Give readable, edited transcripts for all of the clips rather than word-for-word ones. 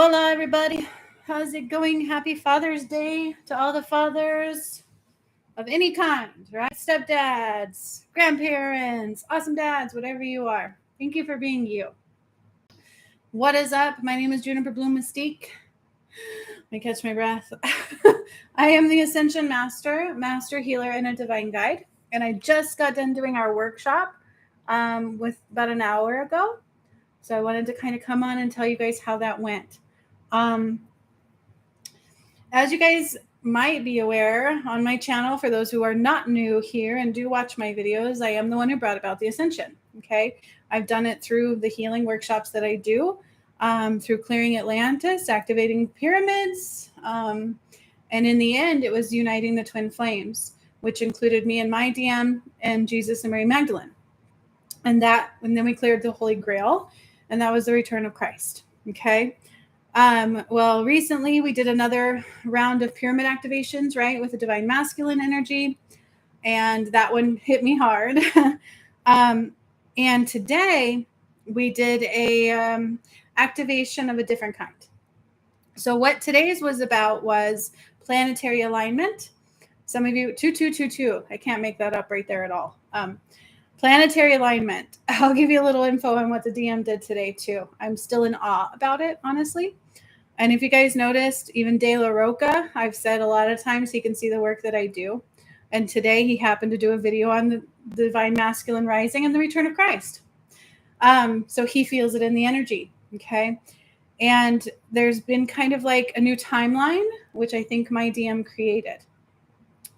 Hola, everybody. How's it going? Happy Father's Day to all the fathers of any kind, right? Stepdads, grandparents, awesome dads, whatever you are. Thank you for being you. What is up? My name is Juniper Bloom Mystique. Let me catch my breath. I am the Ascension Master, Master Healer, and a Divine Guide. And I just got done doing our workshop with about an hour ago. So I wanted to kind of come on and tell you guys how that went. As you guys might be aware, on my channel, for those who are not new here and do watch my videos, I am the one who brought about the Ascension. Okay, I've done it through the healing workshops that I do, through clearing Atlantis, activating pyramids, and in the end, it was uniting the twin flames, which included me and my DM and Jesus and Mary Magdalene. And then we cleared the Holy Grail, and that was the return of Christ. Okay. Well, recently we did another round of pyramid activations, right, with the divine masculine energy, and that one hit me hard. And today we did a activation of a different kind. So what today's was about was planetary alignment. Some of you, 2222, I can't make that up right there at all. Planetary alignment. I'll give you a little info on what the DM did today too. I'm still in awe about it, honestly. And if you guys noticed, even De La Roca, I've said a lot of times he can see the work that I do. And today he happened to do a video on the divine masculine rising and the return of Christ. So he feels it in the energy. Okay. And there's been kind of like a new timeline, which I think my DM created,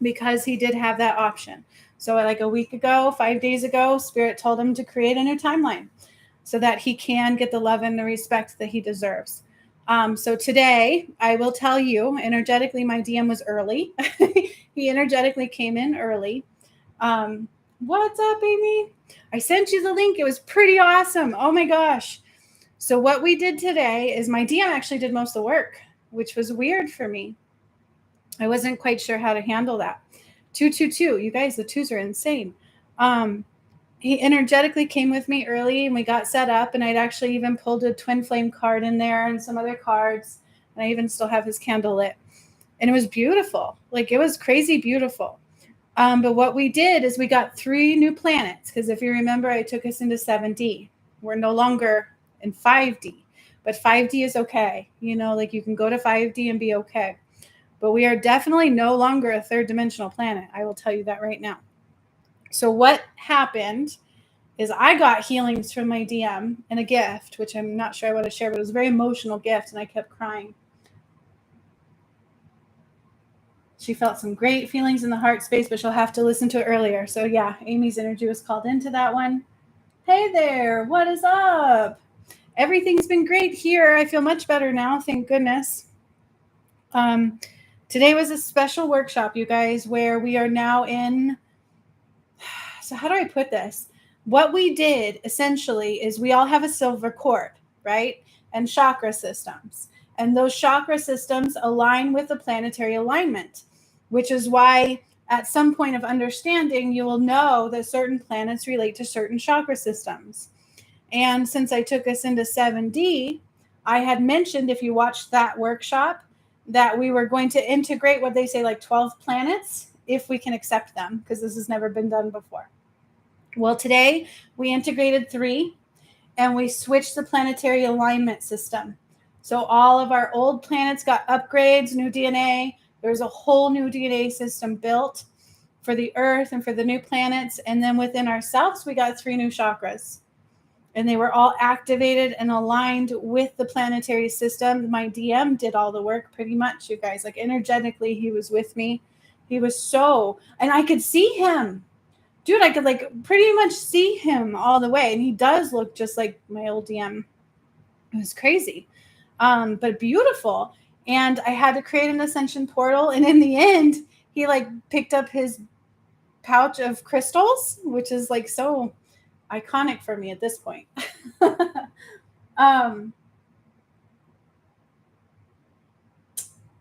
because he did have that option. So like a week ago, 5 days ago, Spirit told him to create a new timeline so that he can get the love and the respect that he deserves. So today, I will tell you, energetically, my DM was early. He energetically came in early. What's up, Amy? I sent you the link. It was pretty awesome. Oh my gosh. So what we did today is my DM actually did most of the work, which was weird for me. I wasn't quite sure how to handle that. 222, you guys, the twos are insane. He energetically came with me early and we got set up, and I'd actually even pulled a twin flame card in there and some other cards. And I even still have his candle lit. And it was beautiful. Like, it was crazy beautiful. But what we did is we got 3 new planets. Because if you remember, I took us into 7D. We're no longer in 5D. But 5D is okay. You know, like you can go to 5D and be okay. But we are definitely no longer a 3rd dimensional planet. I will tell you that right now. So what happened is I got healings from my DM and a gift, which I'm not sure I want to share, but it was a very emotional gift, and I kept crying. She felt some great feelings in the heart space, but she'll have to listen to it earlier. So yeah, Amy's energy was called into that one. Hey there, what is up? Everything's been great here. I feel much better now, thank goodness. Today was a special workshop, you guys, where we are now in, so how do I put this? What we did essentially is we all have a silver cord, right? And chakra systems. And those chakra systems align with the planetary alignment, which is why at some point of understanding, you will know that certain planets relate to certain chakra systems. And since I took us into 7D, I had mentioned, if you watched that workshop, that we were going to integrate what they say, like 12 planets, if we can accept them, because this has never been done before. Well, today we integrated 3, and we switched the planetary alignment system. So all of our old planets got upgrades, new DNA. There's a whole new DNA system built for the Earth and for the new planets. And then within ourselves, we got 3 new chakras. And they were all activated and aligned with the planetary system. My DM did all the work pretty much, you guys. Like, energetically, he was with me. He was so, and I could see him. Dude, I could like pretty much see him all the way. And he does look just like my old DM. It was crazy, but beautiful. And I had to create an ascension portal. And in the end, he like picked up his pouch of crystals, which is like so iconic for me at this point.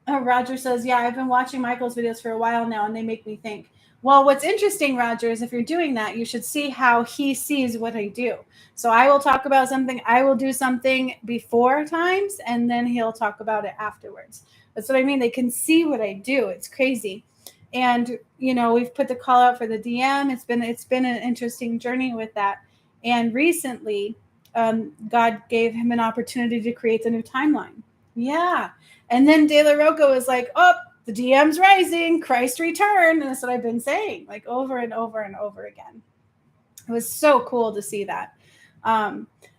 Roger says, yeah, I've been watching Michael's videos for a while now, and they make me think. Well, what's interesting, Roger, is if you're doing that, you should see how he sees what I do. So I will talk about something, I will do something before times, and then he'll talk about it afterwards. That's what I mean. They can see what I do. It's crazy. And we've put the call out for the DM. It's been an interesting journey with that. And recently, God gave him an opportunity to create the new timeline. Yeah. And then De La Roca was like, oh, the DM's rising, Christ return. And that's what I've been saying, like over and over and over again. It was so cool to see that.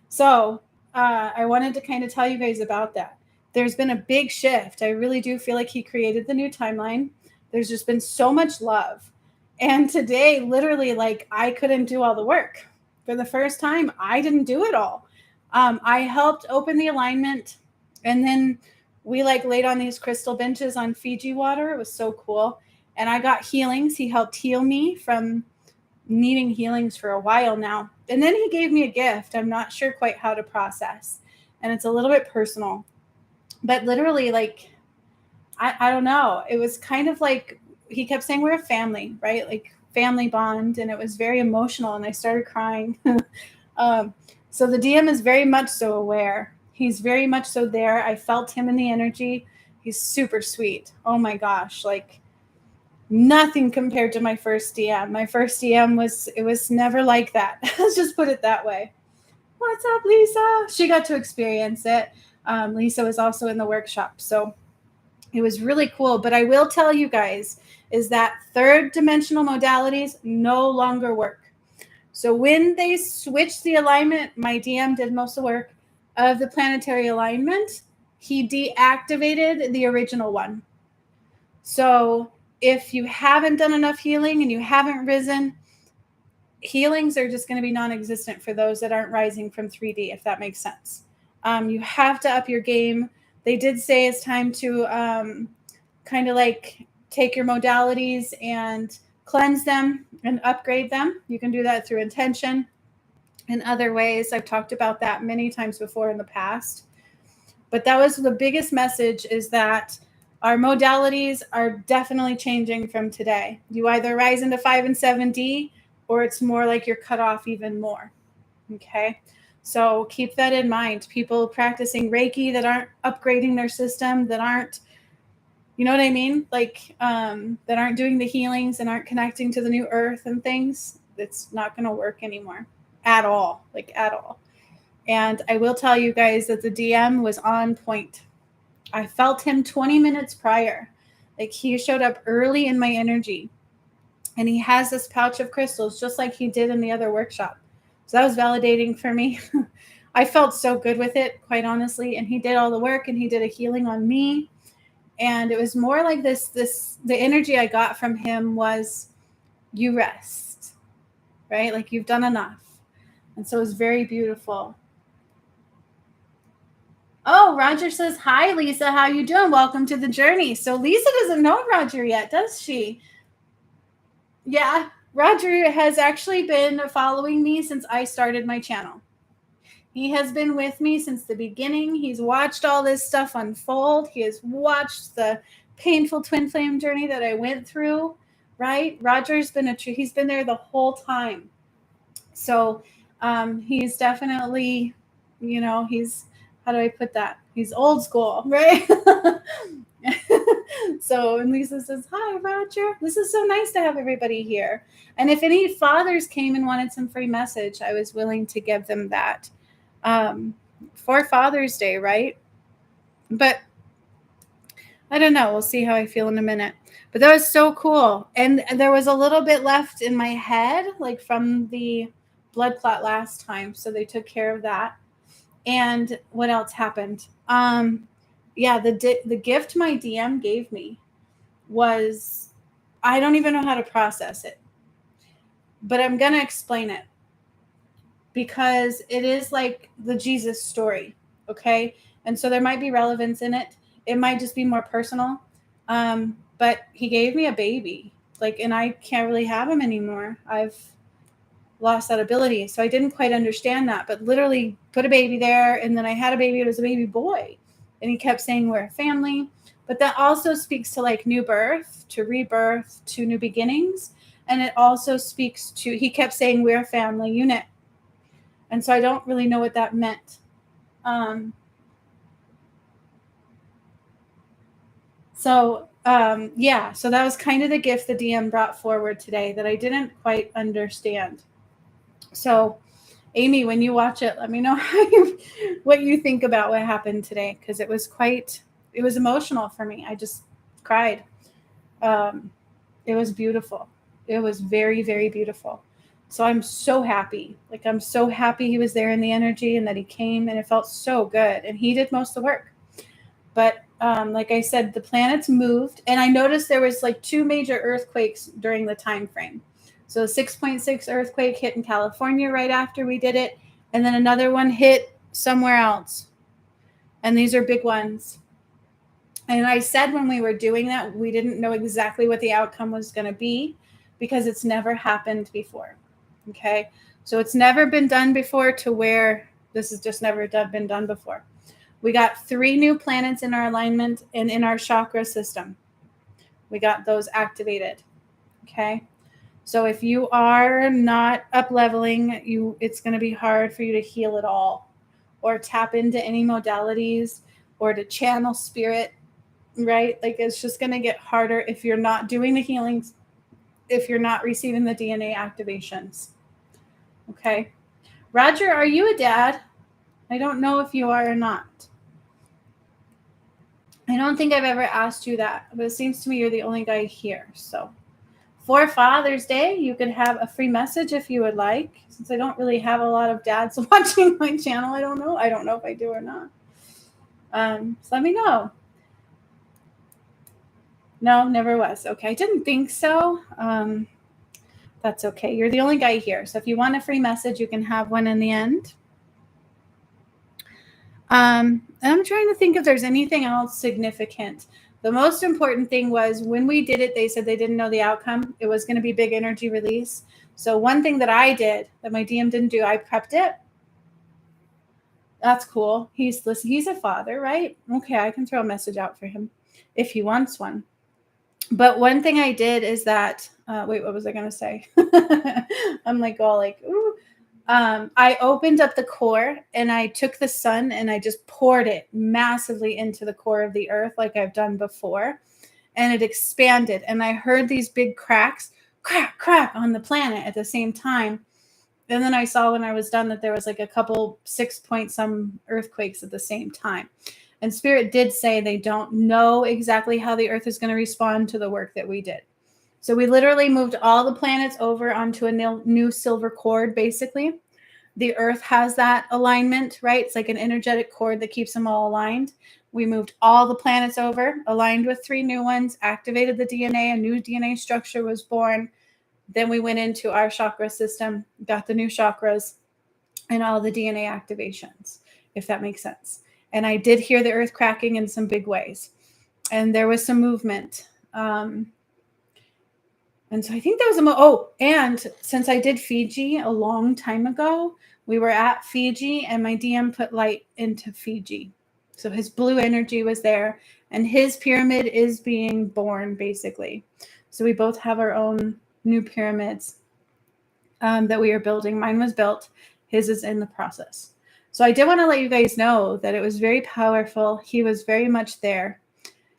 So I wanted to kind of tell you guys about that. There's been a big shift. I really do feel like he created the new timeline. There's just been so much love. And today, literally, like I couldn't do all the work. For the first time, I didn't do it all. I helped open the alignment, and then we like laid on these crystal benches on Fiji water. It was so cool. And I got healings. He helped heal me from needing healings for a while now. And then he gave me a gift. I'm not sure quite how to process. And it's a little bit personal. But literally, like, I don't know. It was kind of like he kept saying we're a family, right? Like family bond. And it was very emotional. And I started crying. So the DM is very much so aware. He's very much so there. I felt him in the energy. He's super sweet. Oh my gosh. Like nothing compared to my first DM. My first DM was never like that. Let's just put it that way. What's up, Lisa? She got to experience it. Lisa was also in the workshop. So it was really cool. But I will tell you guys is that third dimensional modalities no longer work. So when they switched the alignment, my DM did most of the work of the planetary alignment. He deactivated the original one. So if you haven't done enough healing and you haven't risen, healings are just going to be non-existent for those that aren't rising from 3D, if that makes sense. You have to up your game. They did say it's time to kind of like take your modalities and cleanse them and upgrade them. You can do that through intention and other ways. I've talked about that many times before in the past. But that was the biggest message, is that our modalities are definitely changing from today. You either rise into 5 and 7D, or it's more like you're cut off even more. Okay. So keep that in mind. People practicing Reiki that aren't upgrading their system, that aren't, you know what I mean? Like that aren't doing the healings and aren't connecting to the new earth and things. It's not going to work anymore at all, like at all. And I will tell you guys that the DM was on point. I felt him 20 minutes prior. Like he showed up early in my energy. And he has this pouch of crystals just like he did in the other workshop. So that was validating for me. I felt so good with it, quite honestly. And he did all the work, and he did a healing on me. And it was more like the energy I got from him was, you rest, right? Like you've done enough. And so it was very beautiful. Oh, Roger says, hi, Lisa. How you doing? Welcome to the journey. So Lisa doesn't know Roger yet, does she? Yeah, Roger has actually been following me since I started my channel. He has been with me since the beginning. He's watched all this stuff unfold. He has watched the painful twin flame journey that I went through, right? Roger's been he's been there the whole time. So he's definitely, he's, how do I put that? He's old school, right? So, and Lisa says, hi, Roger. This is so nice to have everybody here. And if any fathers came and wanted some free message, I was willing to give them that for Father's Day, right? But I don't know. We'll see how I feel in a minute. But that was so cool. And there was a little bit left in my head, like from the blood clot last time. So they took care of that. And what else happened? Yeah, the gift my DM gave me was, I don't even know how to process it, but I'm going to explain it because it is like the Jesus story. Okay. And so there might be relevance in it. It might just be more personal. But he gave me a baby, like, and I can't really have him anymore. I've lost that ability. So I didn't quite understand that, but literally put a baby there. And then I had a baby. It was a baby boy. And he kept saying we're a family. But that also speaks to like new birth, to rebirth, to new beginnings. And it also speaks to, he kept saying, we're a family unit. And so I don't really know what that meant. Yeah, so that was kind of the gift the DM brought forward today that I didn't quite understand. So, Amy, when you watch it, let me know what you think about what happened today, because it was emotional for me. I just cried. It was beautiful. It was very, very beautiful. So I'm so happy. Like, I'm so happy he was there in the energy and that he came, and it felt so good. And he did most of the work. But like I said, the planets moved, and I noticed there was like 2 major earthquakes during the time frame. So 6.6 earthquake hit in California right after we did it, and then another one hit somewhere else. And these are big ones. And I said when we were doing that, we didn't know exactly what the outcome was going to be because it's never happened before. Okay. So it's never been done before to where this has just never been done before. We got 3 new planets in our alignment and in our chakra system. We got those activated. Okay. So if you are not up leveling, it's going to be hard for you to heal at all or tap into any modalities or to channel spirit, right? Like, it's just going to get harder if you're not doing the healings, if you're not receiving the DNA activations. Okay. Roger, are you a dad? I don't know if you are or not. I don't think I've ever asked you that, but it seems to me you're the only guy here. So for Father's Day, you could have a free message if you would like. Since I don't really have a lot of dads watching my channel, I don't know if I do or not. So let me know. No, never was. Okay, I didn't think so. That's okay. You're the only guy here. So if you want a free message, you can have one in the end. And I'm trying to think if there's anything else significant. The most important thing was when we did it, they said they didn't know the outcome. It was going to be big energy release. So one thing that I did that my DM didn't do, I prepped it. That's cool. He's a father, right? Okay, I can throw a message out for him if he wants one. But one thing I did is that, wait, what was I going to say? I'm like, all like, ooh. I opened up the core and I took the sun and I just poured it massively into the core of the earth like I've done before. And it expanded. And I heard these big cracks, crack, crack on the planet at the same time. And then I saw when I was done that there was like a couple 6-point-some earthquakes at the same time. And Spirit did say they don't know exactly how the earth is going to respond to the work that we did. So we literally moved all the planets over onto a new silver cord, basically. The earth has that alignment, right? It's like an energetic cord that keeps them all aligned. We moved all the planets over, aligned with 3 new ones, activated the DNA, a new DNA structure was born. Then we went into our chakra system, got the new chakras and all the DNA activations, if that makes sense. And I did hear the earth cracking in some big ways. And there was some movement. And so I think that was and since I did Fiji a long time ago, we were at Fiji and my DM put light into Fiji. So his blue energy was there and his pyramid is being born, basically. So we both have our own new pyramids that we are building. Mine was built. His is in the process. So I did want to let you guys know that it was very powerful. He was very much there.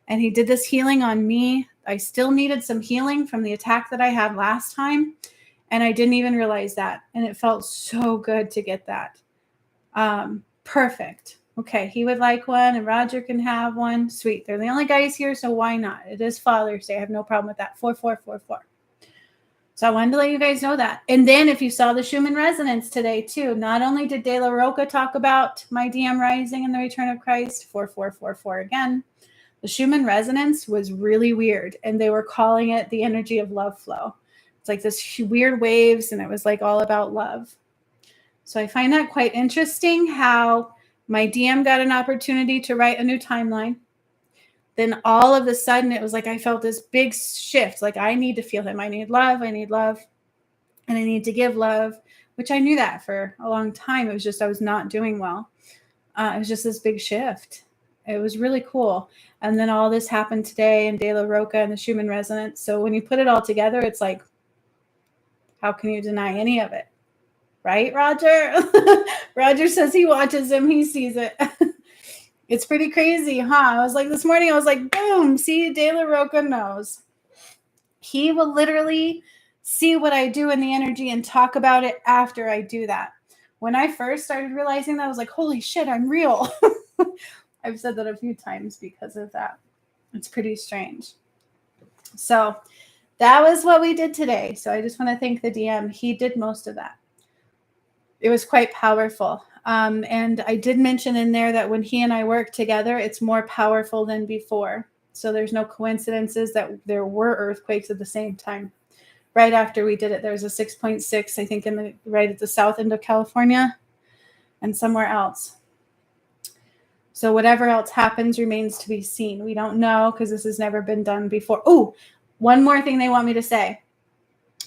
And he did this healing on me. I still needed some healing from the attack that I had last time. And I didn't even realize that. And it felt so good to get that. Perfect. Okay, he would like one and Roger can have one. Sweet. They're the only guys here, so why not? It is Father's Day. I have no problem with that. 4444. So I wanted to let you guys know that. And then if you saw the Schumann resonance today too, not only did De La Roca talk about my DM rising and the return of Christ, 4444 again, the Schumann resonance was really weird. And they were calling it the energy of love flow. It's like this weird waves and it was like all about love. So I find that quite interesting how my DM got an opportunity to write a new timeline. Then all of a sudden it was like I felt this big shift. Like I need to feel him. I need love. And I need to give love, which I knew that for a long time. It was just I was not doing well. It was just this big shift. It was really cool. And then all this happened today in De La Roca and the Schumann resonance. So when you put it all together, it's like, How can you deny any of it? Right, Roger? Roger says he watches him. He sees it. It's pretty crazy, huh? I was like, this morning, I was like, boom, see, De La Roca knows. He will literally see what I do in the energy and talk about it after I do that. When I first started realizing that, I was like, holy shit, I'm real. I've said that a few times because of that. It's pretty strange. So that was what we did today. So I just want to thank the DM. He did most of that. It was quite powerful. And I did mention in there that when he and I work together, it's more powerful than before. So there's no coincidences that there were earthquakes at the same time. Right after we did it, there was a 6.6, I think, right at the south end of California and somewhere else. So whatever else happens remains to be seen. We don't know because this has never been done before. Oh, one more thing they want me to say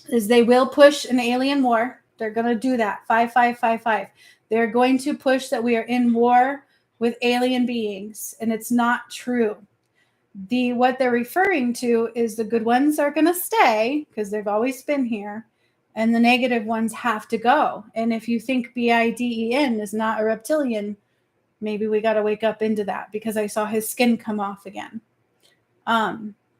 is they will push an alien war. They're going to do that. 5555. They're going to push that we are in war with alien beings, and it's not true. What they're referring to is the good ones are going to stay because they've always been here, and the negative ones have to go. And if you think Biden is not a reptilian, maybe we got to wake up into that, because I saw his skin come off again.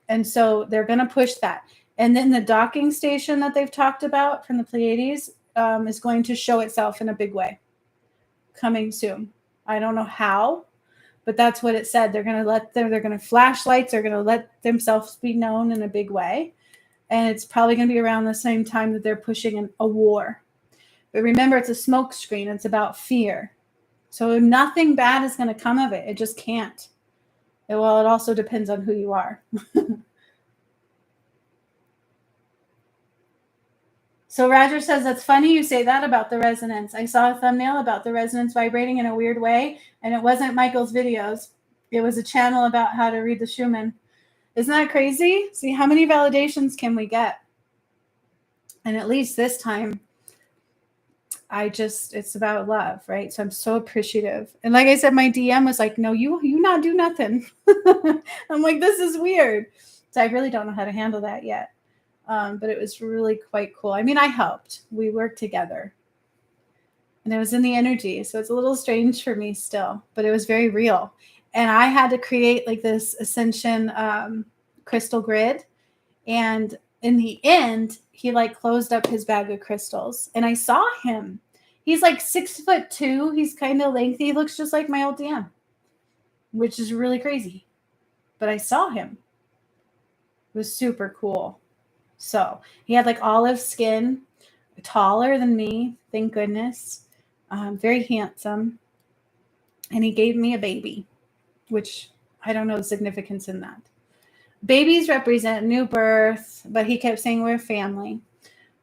And so they're going to push that. And then the docking station that they've talked about from the Pleiades is going to show itself in a big way coming soon. I don't know how, but that's what it said. They're going to flashlights. They're going to let themselves be known in a big way. And it's probably going to be around the same time that they're pushing a war. But remember, it's a smoke screen. It's about fear. So nothing bad is going to come of it. It just can't. Well, it also depends on who you are. So Roger says, that's funny you say that about the resonance. I saw a thumbnail about the resonance vibrating in a weird way, and it wasn't Michael's videos. It was a channel about how to read the Schumann. Isn't that crazy? See, how many validations can we get? And at least this time, it's about love, right? So I'm so appreciative. And like I said, my DM was like, no, you not do nothing. I'm like, this is weird. So I really don't know how to handle that yet. But it was really quite cool. I mean, I helped. We worked together. And it was in the energy. So it's a little strange for me still, but it was very real. And I had to create like this ascension crystal grid. And in the end, he like closed up his bag of crystals. And I saw him. He's like 6'2". He's kind of lengthy. He looks just like my old DM, which is really crazy. But I saw him. It was super cool. So he had like olive skin, taller than me, thank goodness, very handsome. And he gave me a baby, which I don't know the significance in that. Babies represent new birth, but he kept saying we're family.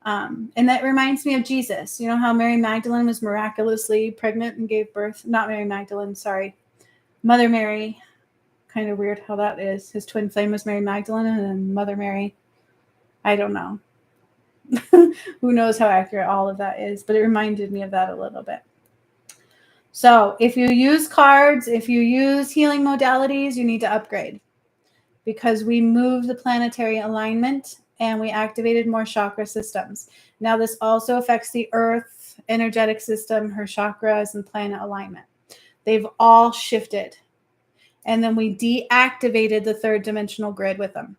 And that reminds me of Jesus. You know how Mary Magdalene was miraculously pregnant and gave birth? Not Mary Magdalene, sorry. Mother Mary. Kind of weird how that is. His twin flame was Mary Magdalene, and then Mother Mary. I don't know. Who knows how accurate all of that is, but it reminded me of that a little bit. So if you use cards, if you use healing modalities, you need to upgrade, because we moved the planetary alignment and we activated more chakra systems. Now this also affects the earth energetic system, her chakras, and planet alignment. They've all shifted. And then we deactivated the third dimensional grid with them.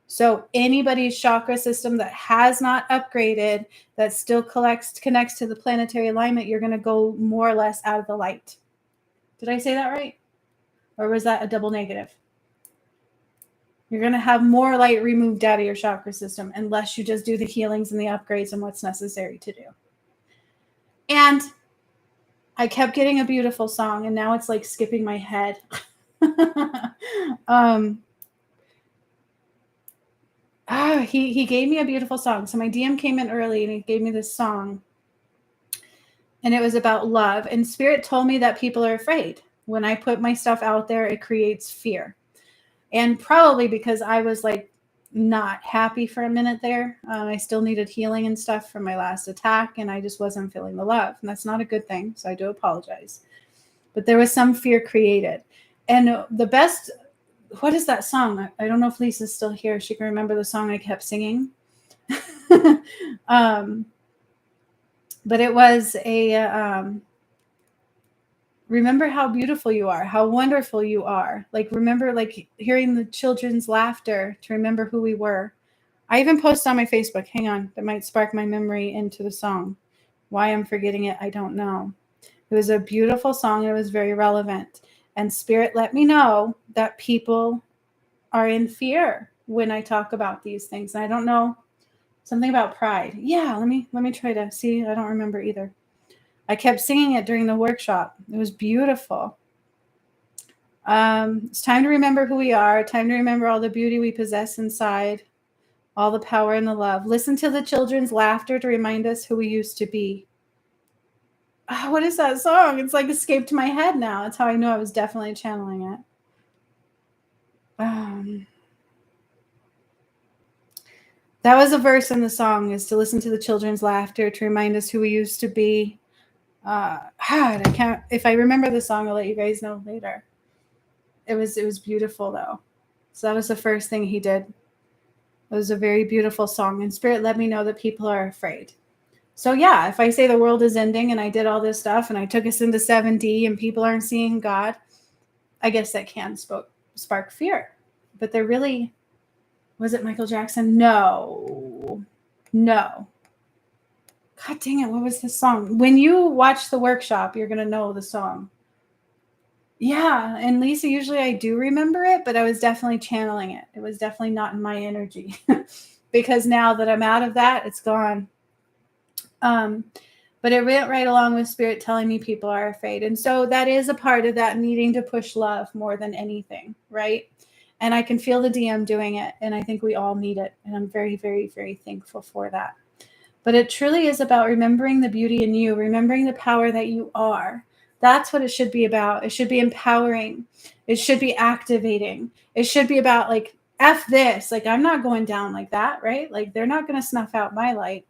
So anybody's chakra system that has not upgraded, that still connects to the planetary alignment, you're going to go more or less out of the light. Did I say that right? Or was that a double negative? You're going to have more light removed out of your chakra system unless you just do the healings and the upgrades and what's necessary to do. And I kept getting a beautiful song, and now it's like skipping my head. He gave me a beautiful song. So my DM came in early and he gave me this song. And it was about love. And Spirit told me that people are afraid. When I put my stuff out there, it creates fear. And probably because I was like not happy for a minute there. I still needed healing and stuff from my last attack, and I just wasn't feeling the love. And that's not a good thing. So I do apologize. But there was some fear created. And the best... What is that song? I don't know if Lisa's still here. She can remember the song I kept singing. But it was remember how beautiful you are, how wonderful you are. Like, remember, like, hearing the children's laughter to remember who we were. I even posted on my Facebook. Hang on, that might spark my memory into the song. Why I'm forgetting it, I don't know. It was a beautiful song. It was very relevant. And Spirit let me know that people are in fear when I talk about these things. And I don't know, something about pride. Yeah, let me try to see. I don't remember either. I kept singing it during the workshop. It was beautiful. It's time to remember who we are. Time to remember all the beauty we possess inside, all the power and the love. Listen to the children's laughter to remind us who we used to be. Oh, what is that song? It's like escaped my head now. That's how I know I was definitely channeling it. That was a verse in the song, is to listen to the children's laughter to remind us who we used to be. I can't. If I remember the song, I'll let you guys know later. It was beautiful though. So that was the first thing he did. It was a very beautiful song, and Spirit let me know that people are afraid. So yeah, if I say the world is ending and I did all this stuff and I took us into 7D and people aren't seeing God, I guess that can spark fear. But there really, was it Michael Jackson? No. God dang it, what was the song? When you watch the workshop, you're going to know the song. Yeah, and Lisa, usually I do remember it, but I was definitely channeling it. It was definitely not in my energy because now that I'm out of that, it's gone. But it went right along with Spirit telling me people are afraid. And so that is a part of that needing to push love more than anything, right? And I can feel the DM doing it, and I think we all need it. And I'm very, very, very thankful for that. But it truly is about remembering the beauty in you, remembering the power that you are. That's what it should be about. It should be empowering. It should be activating. It should be about, like, F this. Like, I'm not going down like that, right? Like, they're not going to snuff out my light.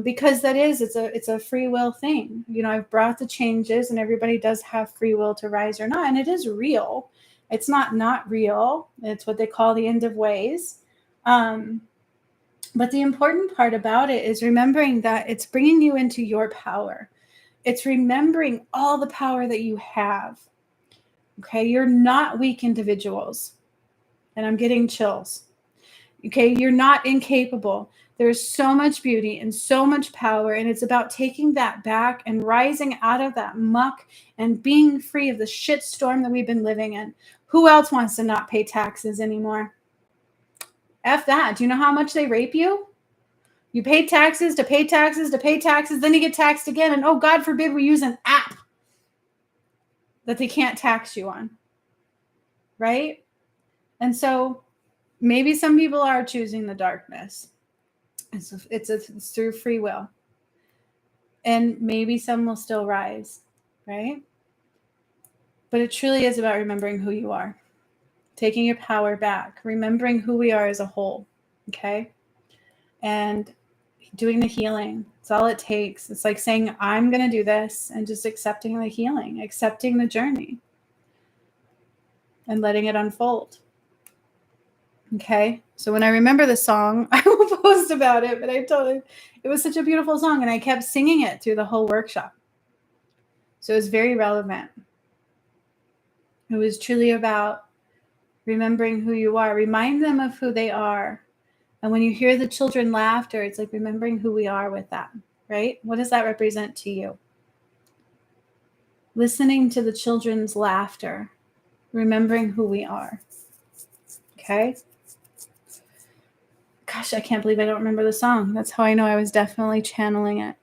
Because it's a free will thing. You know, I've brought the changes and everybody does have free will to rise or not. And it is real. It's not real. It's what they call the end of ways. But the important part about it is remembering that it's bringing you into your power. It's remembering all the power that you have. Okay, you're not weak individuals. And I'm getting chills. Okay, you're not incapable. There's so much beauty and so much power, and it's about taking that back and rising out of that muck and being free of the shit storm that we've been living in. Who else wants to not pay taxes anymore? F that. Do you know how much they rape you? You pay taxes to pay taxes to pay taxes, then you get taxed again, and oh, God forbid we use an app that they can't tax you on, right? And so maybe some people are choosing the darkness. It's through free will. And maybe some will still rise, right? But it truly is about remembering who you are, taking your power back, remembering who we are as a whole, okay? And doing the healing. It's all it takes. It's like saying, I'm going to do this, and just accepting the healing, accepting the journey, and letting it unfold. Okay, so when I remember the song, I will post about it, but I told you it was such a beautiful song, and I kept singing it through the whole workshop. So it was very relevant. It was truly about remembering who you are. Remind them of who they are. And when you hear the children laughter, it's like remembering who we are with that, right? What does that represent to you? Listening to the children's laughter, remembering who we are. Okay? Gosh, I can't believe I don't remember the song. That's how I know I was definitely channeling it.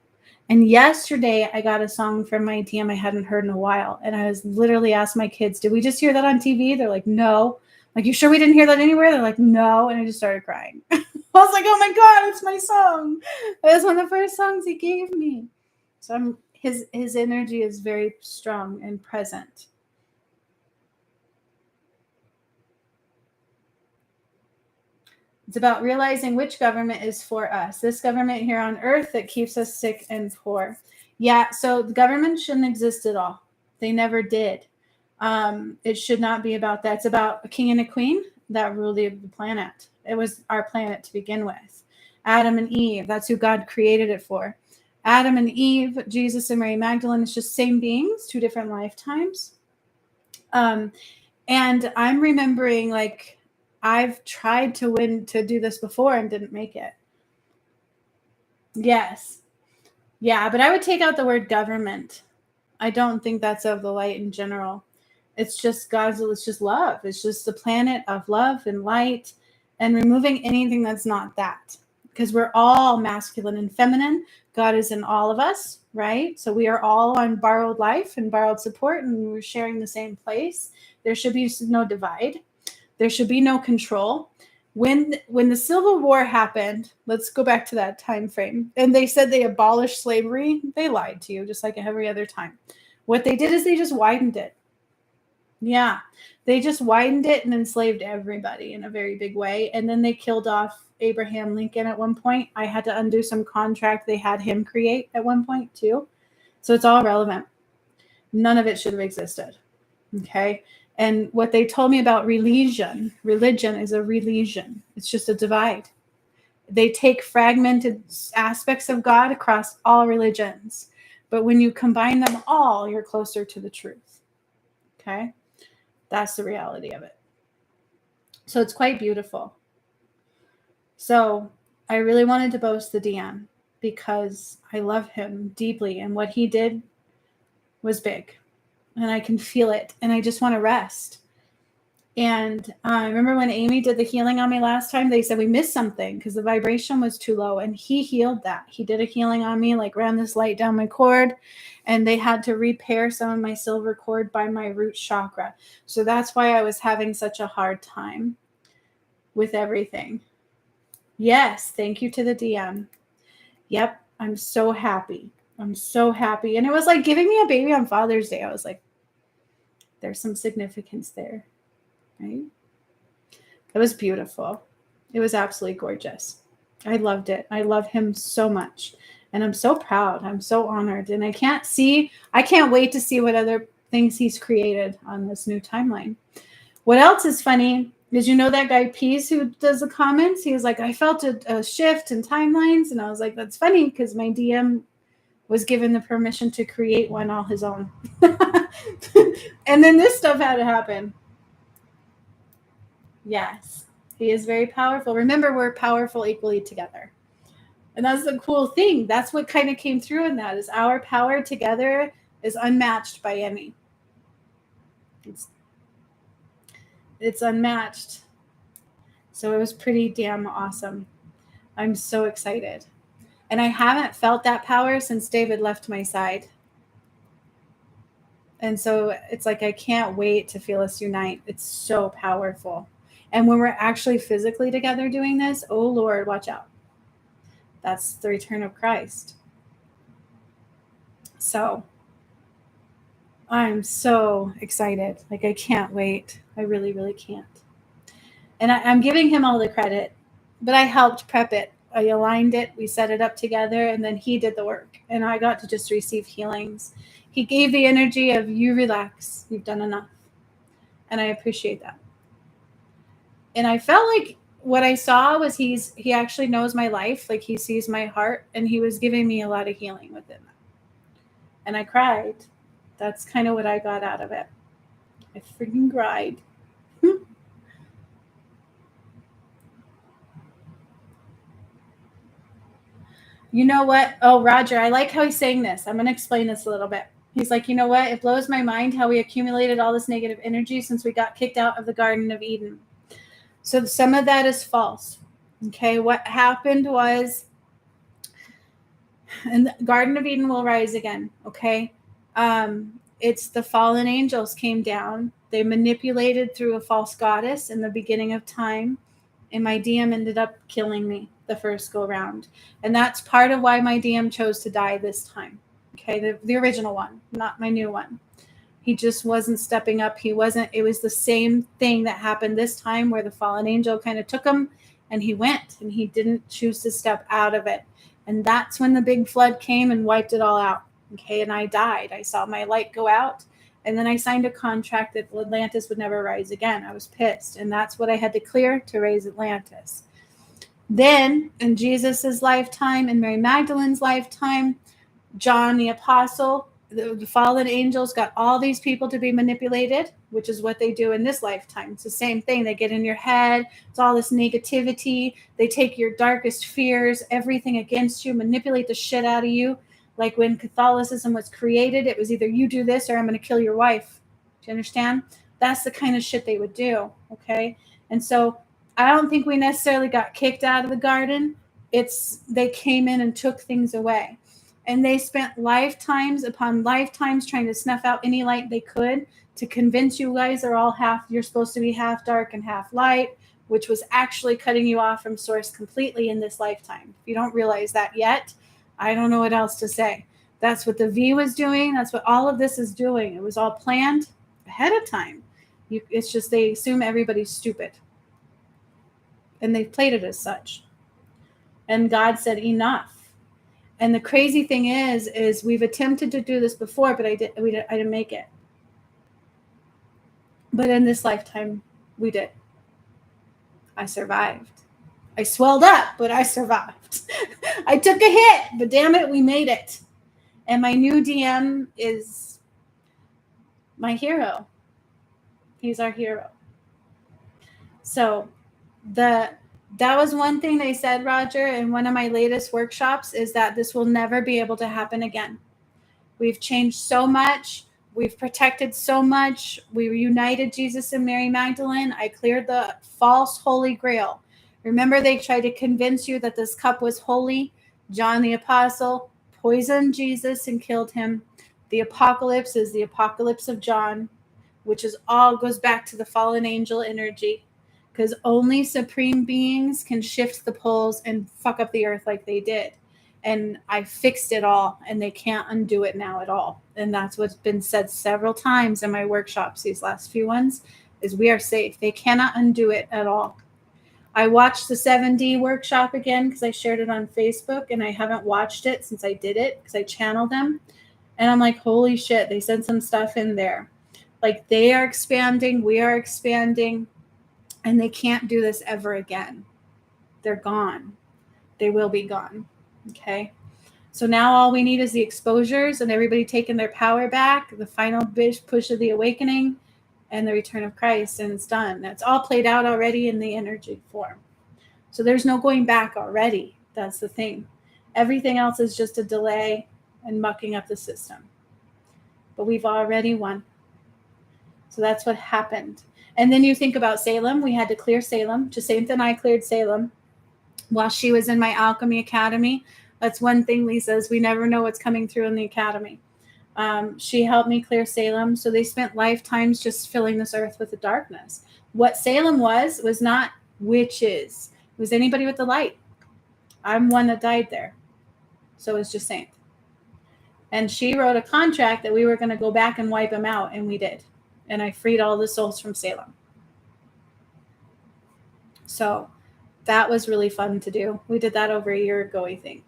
And yesterday I got a song from my DM I hadn't heard in a while. And I was literally asked my kids, did we just hear that on TV? They're like, no. Like, you sure we didn't hear that anywhere? They're like, no. And I just started crying. I was like, oh my God, it's my song. That was one of the first songs he gave me. So his energy is very strong and present. It's about realizing which government is for us. This government here on earth that keeps us sick and poor. Yeah, so the government shouldn't exist at all. They never did. It should not be about that. It's about a king and a queen that ruled the planet. It was our planet to begin with. Adam and Eve. That's who God created it for. Adam and Eve, Jesus and Mary Magdalene, it's just same beings, 2 different lifetimes. And I'm remembering, like, I've tried to do this before and didn't make it. Yes. Yeah, but I would take out the word government. I don't think that's of the light in general. It's just it's just love. It's just the planet of love and light, and removing anything that's not that. Because we're all masculine and feminine. God is in all of us, right? So we are all on borrowed life and borrowed support, and we're sharing the same place. There should be no divide. There should be no control. When the Civil War happened, let's go back to that time frame, and they said they abolished slavery. They lied to you, just like every other time. What they did is they just widened it. Yeah, they just widened it and enslaved everybody in a very big way. And then they killed off Abraham Lincoln at one point. I had to undo some contract they had him create at one point too. So it's all relevant. None of it should have existed. Okay. And what they told me about religion is a religion. It's just a divide. They take fragmented aspects of God across all religions. But when you combine them all, you're closer to the truth. Okay. That's the reality of it. So it's quite beautiful. So I really wanted to boast the DM because I love him deeply. And what he did was big. And I can feel it. And I just want to rest. And I remember when Amy did the healing on me last time, they said we missed something because the vibration was too low. And he healed that. He did a healing on me, like ran this light down my cord. And they had to repair some of my silver cord by my root chakra. So that's why I was having such a hard time with everything. Yes, thank you to the DM. Yep, I'm so happy. I'm so happy. And it was like giving me a baby on Father's Day. I was like, there's some significance there. Right? It was beautiful. It was absolutely gorgeous. I loved it. I love him so much. And I'm so proud. I'm so honored. And I can't wait to see what other things he's created on this new timeline. What else is funny is, that guy Pease who does the comments? He was like, I felt a shift in timelines. And I was like, that's funny because my DM was given the permission to create one all his own. And then this stuff had to happen. Yes, he is very powerful. Remember, we're powerful equally together. And that's the cool thing. That's what kind of came through in that, is our power together is unmatched by any. It's unmatched. So it was pretty damn awesome. I'm so excited. And I haven't felt that power since David left my side. And so it's like, I can't wait to feel us unite. It's so powerful. And when we're actually physically together doing this, oh Lord, watch out. That's the return of Christ. So I'm so excited. Like, I can't wait. I really, really can't. And I'm giving him all the credit, but I helped prep it. I aligned it. We set it up together, and then he did the work. And I got to just receive healings. He gave the energy of, you relax. You've done enough. And I appreciate that. And I felt like what I saw was he actually knows my life. Like, he sees my heart, and he was giving me a lot of healing within that. And I cried. That's kind of what I got out of it. I freaking cried. You know what? Oh, Roger, I like how he's saying this. I'm going to explain this a little bit. He's like, you know what? It blows my mind how we accumulated all this negative energy since we got kicked out of the Garden of Eden. So some of that is false. Okay, what happened was, and the Garden of Eden will rise again. Okay, it's the fallen angels came down. They manipulated through a false goddess in the beginning of time, and my DM ended up killing me the first go round. And that's part of why my DM chose to die this time. Okay, the original one, not my new one. He just wasn't stepping up. It was the same thing that happened this time, where the fallen angel kind of took him and he went, and he didn't choose to step out of it. And that's when the big flood came and wiped it all out. Okay, and I died. I saw my light go out, and then I signed a contract that Atlantis would never rise again. I was pissed, and that's what I had to clear to raise Atlantis. Then in Jesus's lifetime, in Mary Magdalene's lifetime, John the Apostle, the fallen angels got all these people to be manipulated, which is what they do in this lifetime. It's the same thing. They get in your head. It's all this negativity. They take your darkest fears, everything against you, manipulate the shit out of you. Like when Catholicism was created, it was either you do this or I'm going to kill your wife. Do you understand? That's the kind of shit they would do. Okay. And so I don't think we necessarily got kicked out of the garden. It's they came in and took things away. And they spent lifetimes upon lifetimes trying to snuff out any light they could to convince you guys are all half, you're supposed to be half dark and half light, which was actually cutting you off from source completely in this lifetime. If you don't realize that yet, I don't know what else to say. That's what the V was doing. That's what all of this is doing. It was all planned ahead of time. It's just they assume everybody's stupid. And they've played it as such. And God said, enough. And the crazy thing is we've attempted to do this before, but I didn't make it. But in this lifetime, we did. I survived. I swelled up, but I survived. I took a hit, but damn it, we made it. And my new DM is my hero. He's our hero. So that was one thing they said, Roger, in one of my latest workshops, is that this will never be able to happen again. We've changed so much. We've protected so much. We reunited Jesus and Mary Magdalene. I cleared the false Holy Grail. Remember, they tried to convince you that this cup was holy. John the Apostle poisoned Jesus and killed him. The apocalypse is the apocalypse of John, which is all goes back to the fallen angel energy. Because only supreme beings can shift the poles and fuck up the earth like they did. And I fixed it all, and they can't undo it now at all. And that's what's been said several times in my workshops, these last few ones, is we are safe. They cannot undo it at all. I watched the 7D workshop again because I shared it on Facebook, and I haven't watched it since I did it because I channeled them. And I'm like, holy shit, they said some stuff in there. Like, they are expanding, we are expanding. And they can't do this ever again. They're gone. They will be gone. Okay. So now all we need is the exposures and everybody taking their power back, the final push of the awakening and the return of Christ. And it's done. That's all played out already in the energy form. So there's no going back already. That's the thing. Everything else is just a delay and mucking up the system. But we've already won. So that's what happened. And then you think about Salem. We had to clear Salem. Jacinta and I cleared Salem while she was in my alchemy academy. That's one thing, Lisa, is we never know what's coming through in the academy. She helped me clear Salem. So they spent lifetimes just filling this earth with the darkness. What Salem was not witches. It was anybody with the light. I'm one that died there. So it was Jacinta. And she wrote a contract that we were going to go back and wipe them out. And we did. And I freed all the souls from Salem. So that was really fun to do. We did that over a year ago, I think.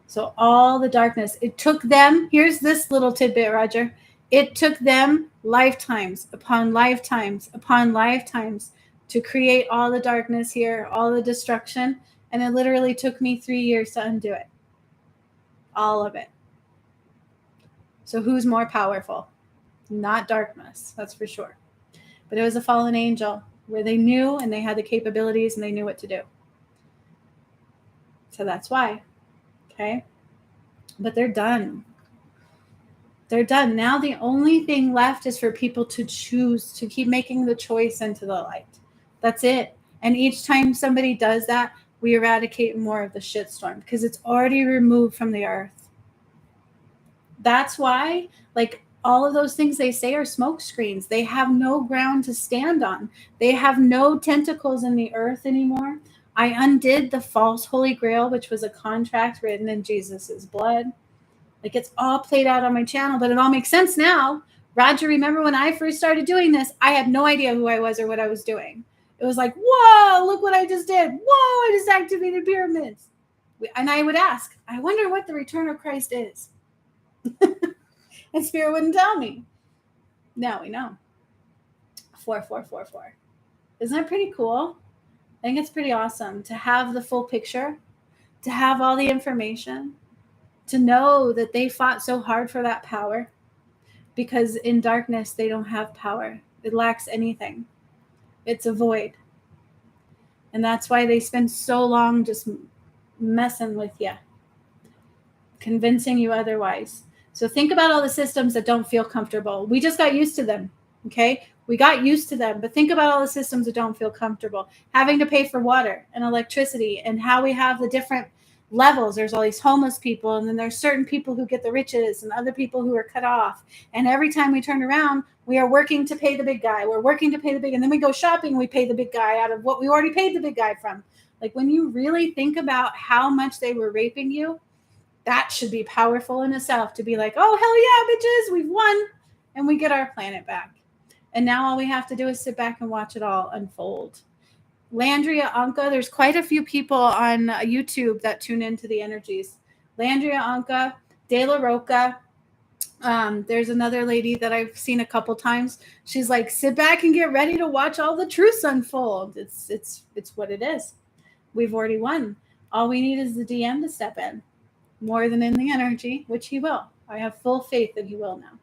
So all the darkness, it took them, here's this little tidbit, Roger. It took them lifetimes upon lifetimes upon lifetimes to create all the darkness here, all the destruction. And it literally took me 3 years to undo it. All of it. So who's more powerful? Not darkness, that's for sure. But it was a fallen angel where they knew and they had the capabilities and they knew what to do. So that's why. Okay. But they're done. They're done. Now the only thing left is for people to choose to keep making the choice into the light. That's it. And each time somebody does that, we eradicate more of the shitstorm because it's already removed from the earth. That's why, like, all of those things they say are smoke screens. They have no ground to stand on. They have no tentacles in the earth anymore. I undid the false Holy Grail, which was a contract written in Jesus's blood. Like, it's all played out on my channel, but it all makes sense now. Roger, remember when I first started doing this, I had no idea who I was or what I was doing. It was like, whoa, look what I just did. Whoa, I just activated pyramids. And I would ask, I wonder what the return of Christ is. And Spirit wouldn't tell me. Now we know. 4444. Isn't that pretty cool? I think it's pretty awesome to have the full picture, to have all the information, to know that they fought so hard for that power, because in darkness they don't have power. It lacks anything. It's a void. And that's why they spend so long just messing with you, convincing you otherwise. So think about all the systems that don't feel comfortable. We just got used to them. Okay. We got used to them, but think about all the systems that don't feel comfortable. Having to pay for water and electricity, and how we have the different levels. There's all these homeless people, and then there's certain people who get the riches and other people who are cut off. And every time we turn around, we are working to pay the big guy. We're working to pay the big, and then we go shopping, we pay the big guy out of what we already paid the big guy from. Like, when you really think about how much they were raping you, that should be powerful in itself, to be like, oh, hell yeah, bitches, we've won, and we get our planet back. And now all we have to do is sit back and watch it all unfold. Landria Anka, there's quite a few people on YouTube that tune into the energies. Landria Anka, De La Roca. There's another lady that I've seen a couple times. She's like, sit back and get ready to watch all the truths unfold. It's what it is. We've already won. All we need is the DM to step in, more than in the energy, which he will. I have full faith that he will now.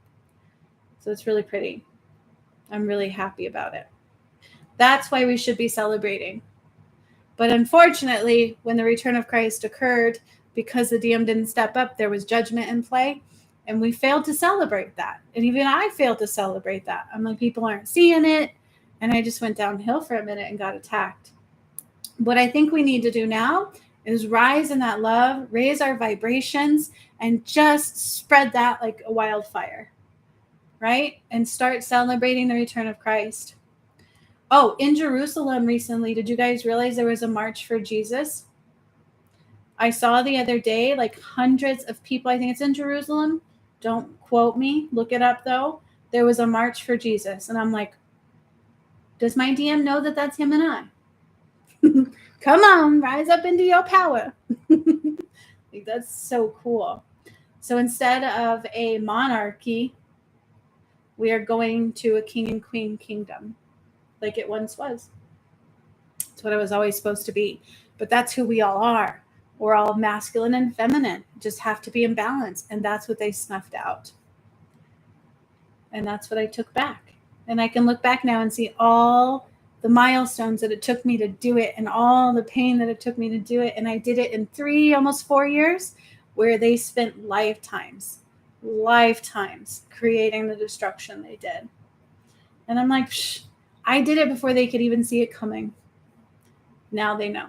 So it's really pretty. I'm really happy about it. That's why we should be celebrating. But unfortunately, when the return of Christ occurred, because the DM didn't step up, there was judgment in play, and we failed to celebrate that. And even I failed to celebrate that. I'm like, people aren't seeing it. And I just went downhill for a minute and got attacked. What I think we need to do now is rise in that love, raise our vibrations, and just spread that like a wildfire, right? And start celebrating the return of Christ. Oh, in Jerusalem recently, did you guys realize there was a march for Jesus? I saw the other day, like hundreds of people. I think it's in Jerusalem. Don't quote me. Look it up, though. There was a march for Jesus. And I'm like, does my DM know that that's him and I? Come on, rise up into your power. Like, that's so cool. So instead of a monarchy, we are going to a king and queen kingdom, like it once was. It's what it was always supposed to be. But that's who we all are. We're all masculine and feminine, just have to be in balance. And that's what they snuffed out. And that's what I took back. And I can look back now and see all the milestones that it took me to do it, and all the pain that it took me to do it. And I did it in 3, almost 4 years, where they spent lifetimes creating the destruction they did. And I'm like, I did it before they could even see it coming. Now they know.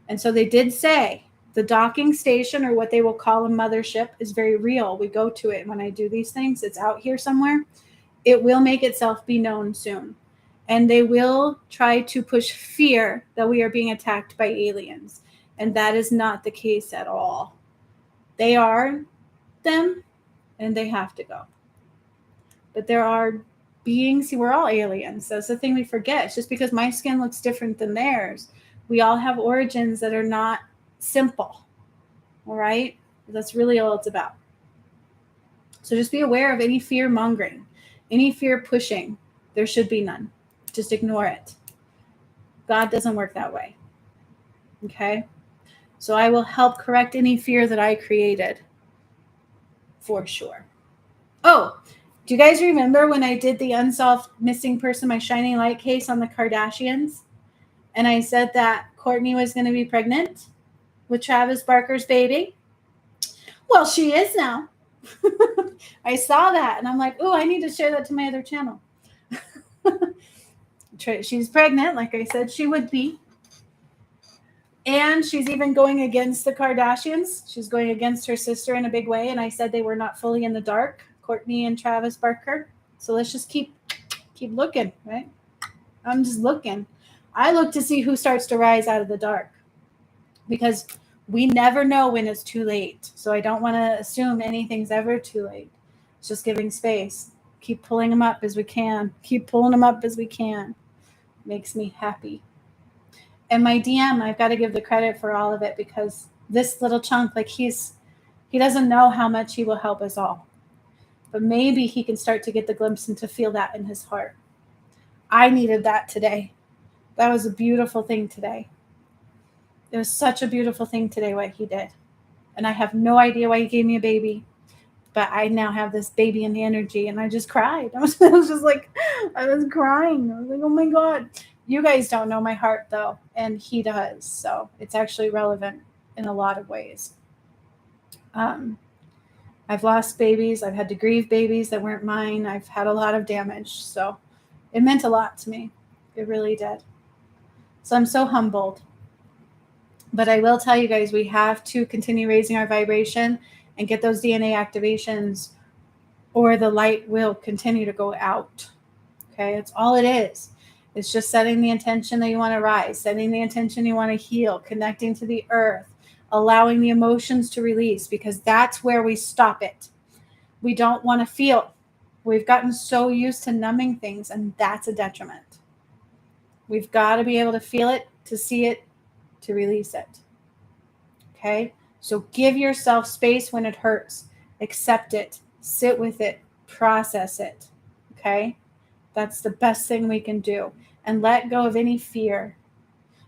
And so they did say the docking station, or what they will call a mothership, is very real. We go to it when I do these things. It's out here somewhere. It will make itself be known soon. And they will try to push fear that we are being attacked by aliens. And that is not the case at all. They are them, and they have to go. But there are beings, see, we're all aliens. That's the thing we forget. It's just because my skin looks different than theirs. We all have origins that are not simple. All right? That's really all it's about. So just be aware of any fear mongering, any fear pushing. There should be none. Just ignore it. God doesn't work that way. Okay? So I will help correct any fear that I created. For sure. Oh, do you guys remember when I did the unsolved missing person, my shining light case on the Kardashians? And I said that Kourtney was going to be pregnant with Travis Barker's baby? Well, she is now. I saw that and I'm like, oh, I need to share that to my other channel. She's pregnant, like I said she would be. And she's even going against the Kardashians. She's going against her sister in a big way. And I said they were not fully in the dark, Kourtney and Travis Barker. So let's just keep looking, right? I'm just looking. I look to see who starts to rise out of the dark, because we never know when it's too late. So I don't want to assume anything's ever too late. It's just giving space. Keep pulling them up as we can. Keep pulling them up as we can. Makes me happy. And my DM, I've got to give the credit for all of it, because this little chunk, like he doesn't know how much he will help us all. But maybe he can start to get the glimpse and to feel that in his heart. I needed that today. That was a beautiful thing today. It was such a beautiful thing today what he did. And I have no idea why he gave me a baby. But I now have this baby in the energy, and I just cried. I was just like, I was crying. I was like, oh my God. You guys don't know my heart though, and he does. So it's actually relevant in a lot of ways. I've lost babies. I've had to grieve babies that weren't mine. I've had a lot of damage. So it meant a lot to me. It really did. So I'm so humbled. But I will tell you guys, we have to continue raising our vibration and get those DNA activations, or the light will continue to go out. Okay, that's all it is. It's just setting the intention that you want to rise, setting the intention you want to heal, connecting to the earth, allowing the emotions to release, because that's where we stop it. We don't want to feel. We've gotten so used to numbing things, and that's a detriment. We've got to be able to feel it, to see it, to release it. Okay? So give yourself space when it hurts. Accept it. Sit with it. Process it. Okay? That's the best thing we can do. And let go of any fear.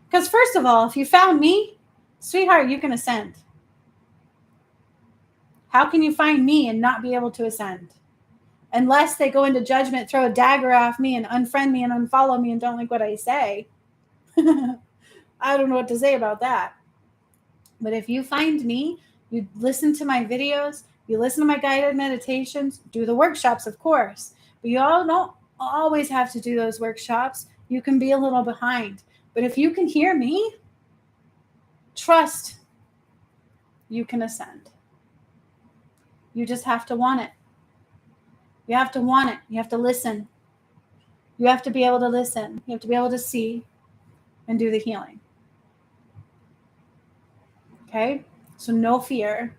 Because first of all, if you found me, sweetheart, you can ascend. How can you find me and not be able to ascend? Unless they go into judgment, throw a dagger off me and unfriend me and unfollow me and don't like what I say. I don't know what to say about that. But if you find me, you listen to my videos, you listen to my guided meditations, do the workshops, of course. But you all don't always have to do those workshops. You can be a little behind. But if you can hear me, trust you can ascend. You just have to want it. You have to want it. You have to listen. You have to be able to listen. You have to be able to see and do the healing. Okay? So no fear.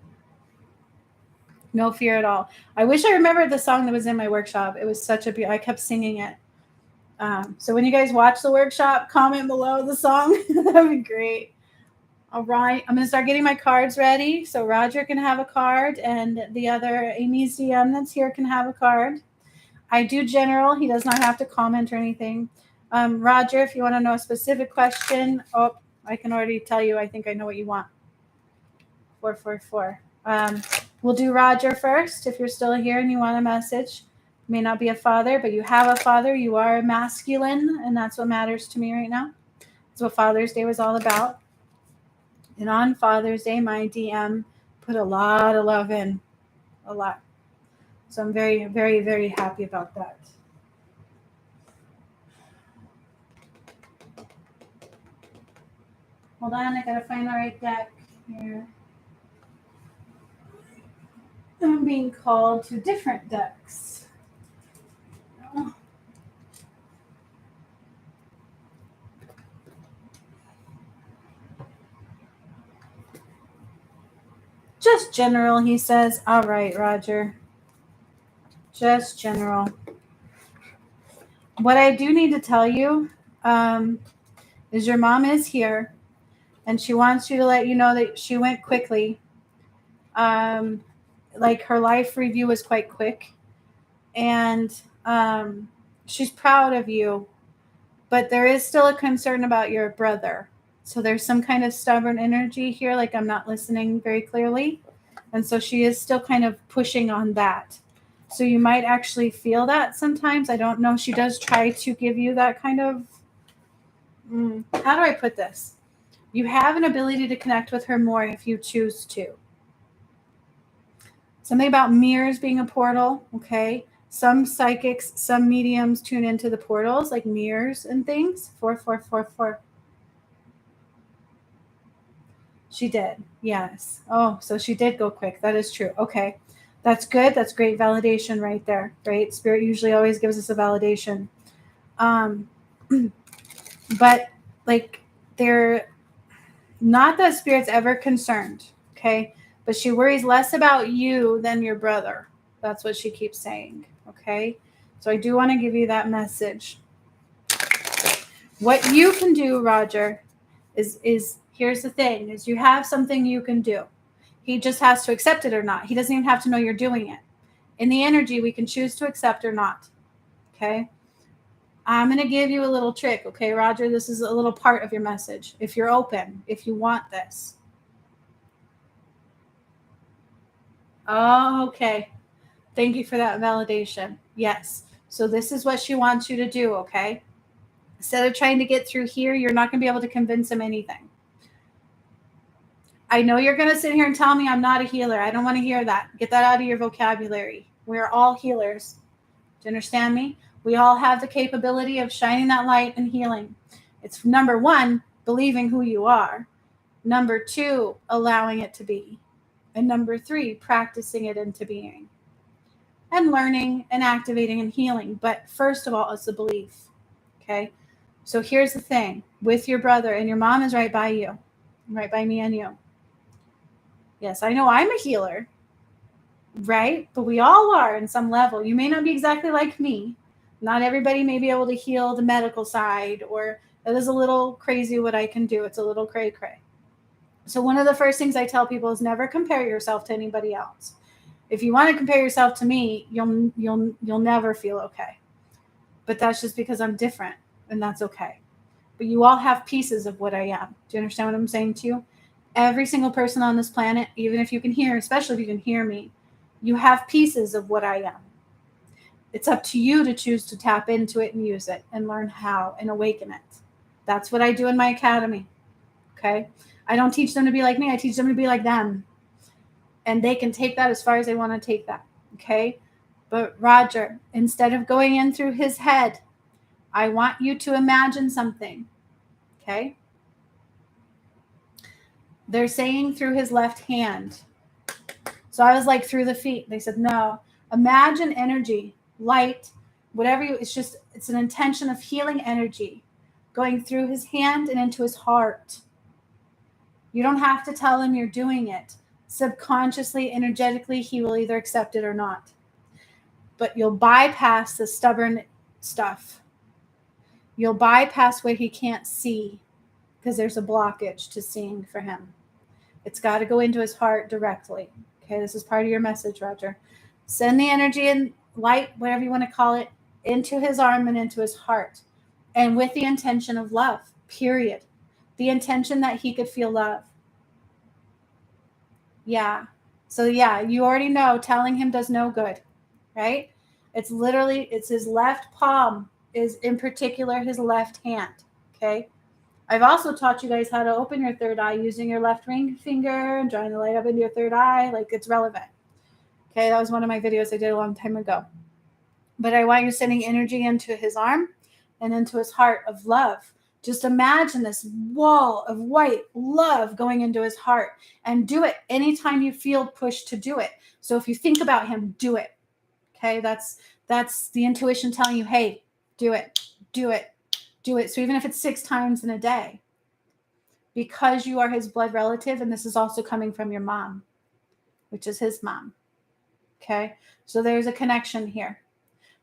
No fear at all. I wish I remembered the song that was in my workshop. It was such a I kept singing it. So when you guys watch the workshop, comment below the song. That would be great. All right. I'm going to start getting my cards ready. So Roger can have a card, and the other Amy's DM that's here can have a card. I do general. He does not have to comment or anything. Roger, if you want to know a specific question, I can already tell you. I think I know what you want. 444. We'll do Roger first. If you're still here and you want a message, you may not be a father, but you have a father. You are a masculine, and that's what matters to me right now. That's what Father's Day was all about. And on Father's Day, my DM put a lot of love in, a lot. So I'm very, very, very happy about that. Hold on, I gotta find the right deck here. I'm being called to different decks. Oh. Just general, he says. All right, Roger. Just general. What I do need to tell you is your mom is here, and she wants you to let you know that she went quickly. Like her life review was quite quick, and she's proud of you, but there is still a concern about your brother. So there's some kind of stubborn energy here, like I'm not listening very clearly. And so she is still kind of pushing on that. So you might actually feel that sometimes. I don't know. She does try to give you that kind of, how do I put this? You have an ability to connect with her more if you choose to. Something about mirrors being a portal, okay? Some psychics, some mediums tune into the portals, like mirrors and things. 4444. She did, yes. Oh, so she did go quick. That is true. Okay, that's good. That's great validation right there, right? Spirit usually always gives us a validation. But like they're not that Spirit's ever concerned, okay? But she worries less about you than your brother. That's what she keeps saying, okay? So I do want to give you that message. What you can do, Roger, is here's the thing, is you have something you can do. He just has to accept it or not. He doesn't even have to know you're doing it. In the energy, we can choose to accept or not, okay? I'm going to give you a little trick. Okay, Roger, this is a little part of your message. If you're open, if you want this. Oh, okay. Thank you for that validation. Yes. So this is what she wants you to do, okay? Instead of trying to get through here, you're not going to be able to convince him anything. I know you're going to sit here and tell me I'm not a healer. I don't want to hear that. Get that out of your vocabulary. We're all healers. Do you understand me? We all have the capability of shining that light and healing. It's number one, believing who you are. Number two, allowing it to be. And number three, practicing it into being. And learning and activating and healing. But first of all, it's the belief. Okay? So here's the thing. With your brother, and your mom is right by you. Right by me and you. Yes, I know I'm a healer. Right? But we all are in some level. You may not be exactly like me. Not everybody may be able to heal the medical side, or it is a little crazy what I can do. It's a little cray-cray. So one of the first things I tell people is never compare yourself to anybody else. If you want to compare yourself to me, you'll never feel okay. But that's just because I'm different, and that's okay. But you all have pieces of what I am. Do you understand what I'm saying to you? Every single person on this planet, even if you can hear, especially if you can hear me, you have pieces of what I am. It's up to you to choose to tap into it and use it and learn how and awaken it. That's what I do in my academy. Okay? I don't teach them to be like me. I teach them to be like them. And they can take that as far as they want to take that. Okay? But Roger, instead of going in through his head, I want you to imagine something. Okay? They're saying through his left hand. So I was like, through the feet. They said, no. Imagine energy, light, whatever it's an intention of healing energy going through his hand and into his heart. You don't have to tell him you're doing it. Subconsciously, energetically, he will either accept it or not. But you'll bypass the stubborn stuff. You'll bypass what he can't see because there's a blockage to seeing for him. It's got to go into his heart directly. Okay, this is part of your message, Roger. Send the energy and light, whatever you want to call it, into his arm and into his heart. And with the intention of love, period. The intention that he could feel love. Yeah. So yeah, you already know telling him does no good, right? It's his left palm is in particular his left hand, okay? I've also taught you guys how to open your third eye using your left ring finger and drawing the light up into your third eye. Like, it's relevant. Okay, that was one of my videos I did a long time ago. But I want you sending energy into his arm and into his heart of love. Just imagine this wall of white love going into his heart, and do it anytime you feel pushed to do it. So if you think about him, do it. Okay, that's the intuition telling you, hey, do it, do it, do it. So even if it's 6 times in a day, because you are his blood relative, and this is also coming from your mom, which is his mom. Okay, so there's a connection here.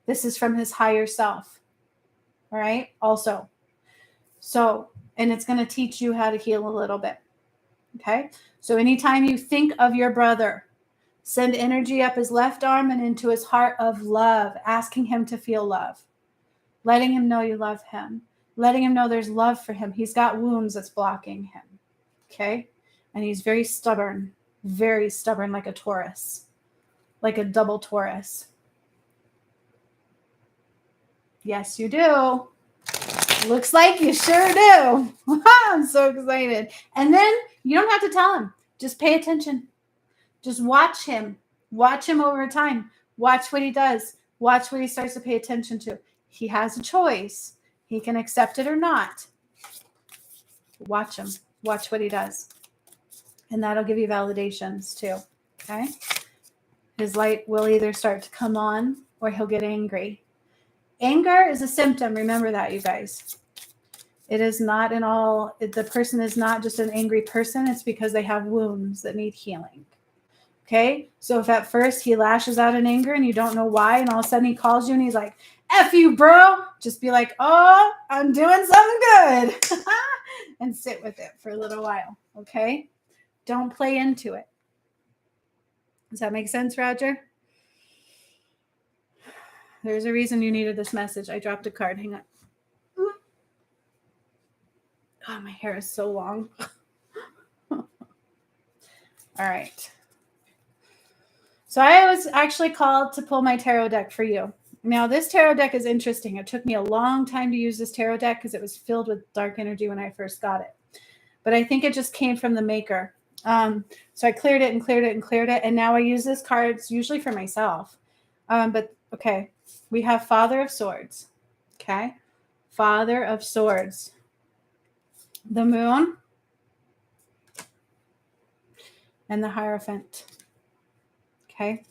This is from his higher self. All right, also. So, and it's going to teach you how to heal a little bit. Okay, so anytime you think of your brother, send energy up his left arm and into his heart of love, asking him to feel love, letting him know you love him, letting him know there's love for him. He's got wounds that's blocking him. Okay, and he's very stubborn like a Taurus, like a double Taurus. Yes, you do. Looks like you sure do. I'm so excited. And then you don't have to tell him. Just pay attention. Just watch him. Watch him over time. Watch what he does. Watch what he starts to pay attention to. He has a choice. He can accept it or not. Watch him. Watch what he does. And that'll give you validations too. Okay? His light will either start to come on or he'll get angry. Anger is a symptom. Remember that, you guys. It is not the person is not just an angry person. It's because they have wounds that need healing. Okay? So if at first he lashes out in anger and you don't know why, and all of a sudden he calls you and he's like, F you, bro. Just be like, oh, I'm doing something good. And sit with it for a little while. Okay? Don't play into it. Does that make sense, Roger? There's a reason you needed this message. I dropped a card. Hang on. God, my hair is so long. All right. So I was actually called to pull my tarot deck for you. Now, this tarot deck is interesting. It took me a long time to use this tarot deck because it was filled with dark energy when I first got it. But I think it just came from the maker. So I cleared it and cleared it and cleared it. And now I use this card. It's usually for myself. But okay, we have Father of Swords. Okay. Father of Swords. The Moon. And the Hierophant. Okay.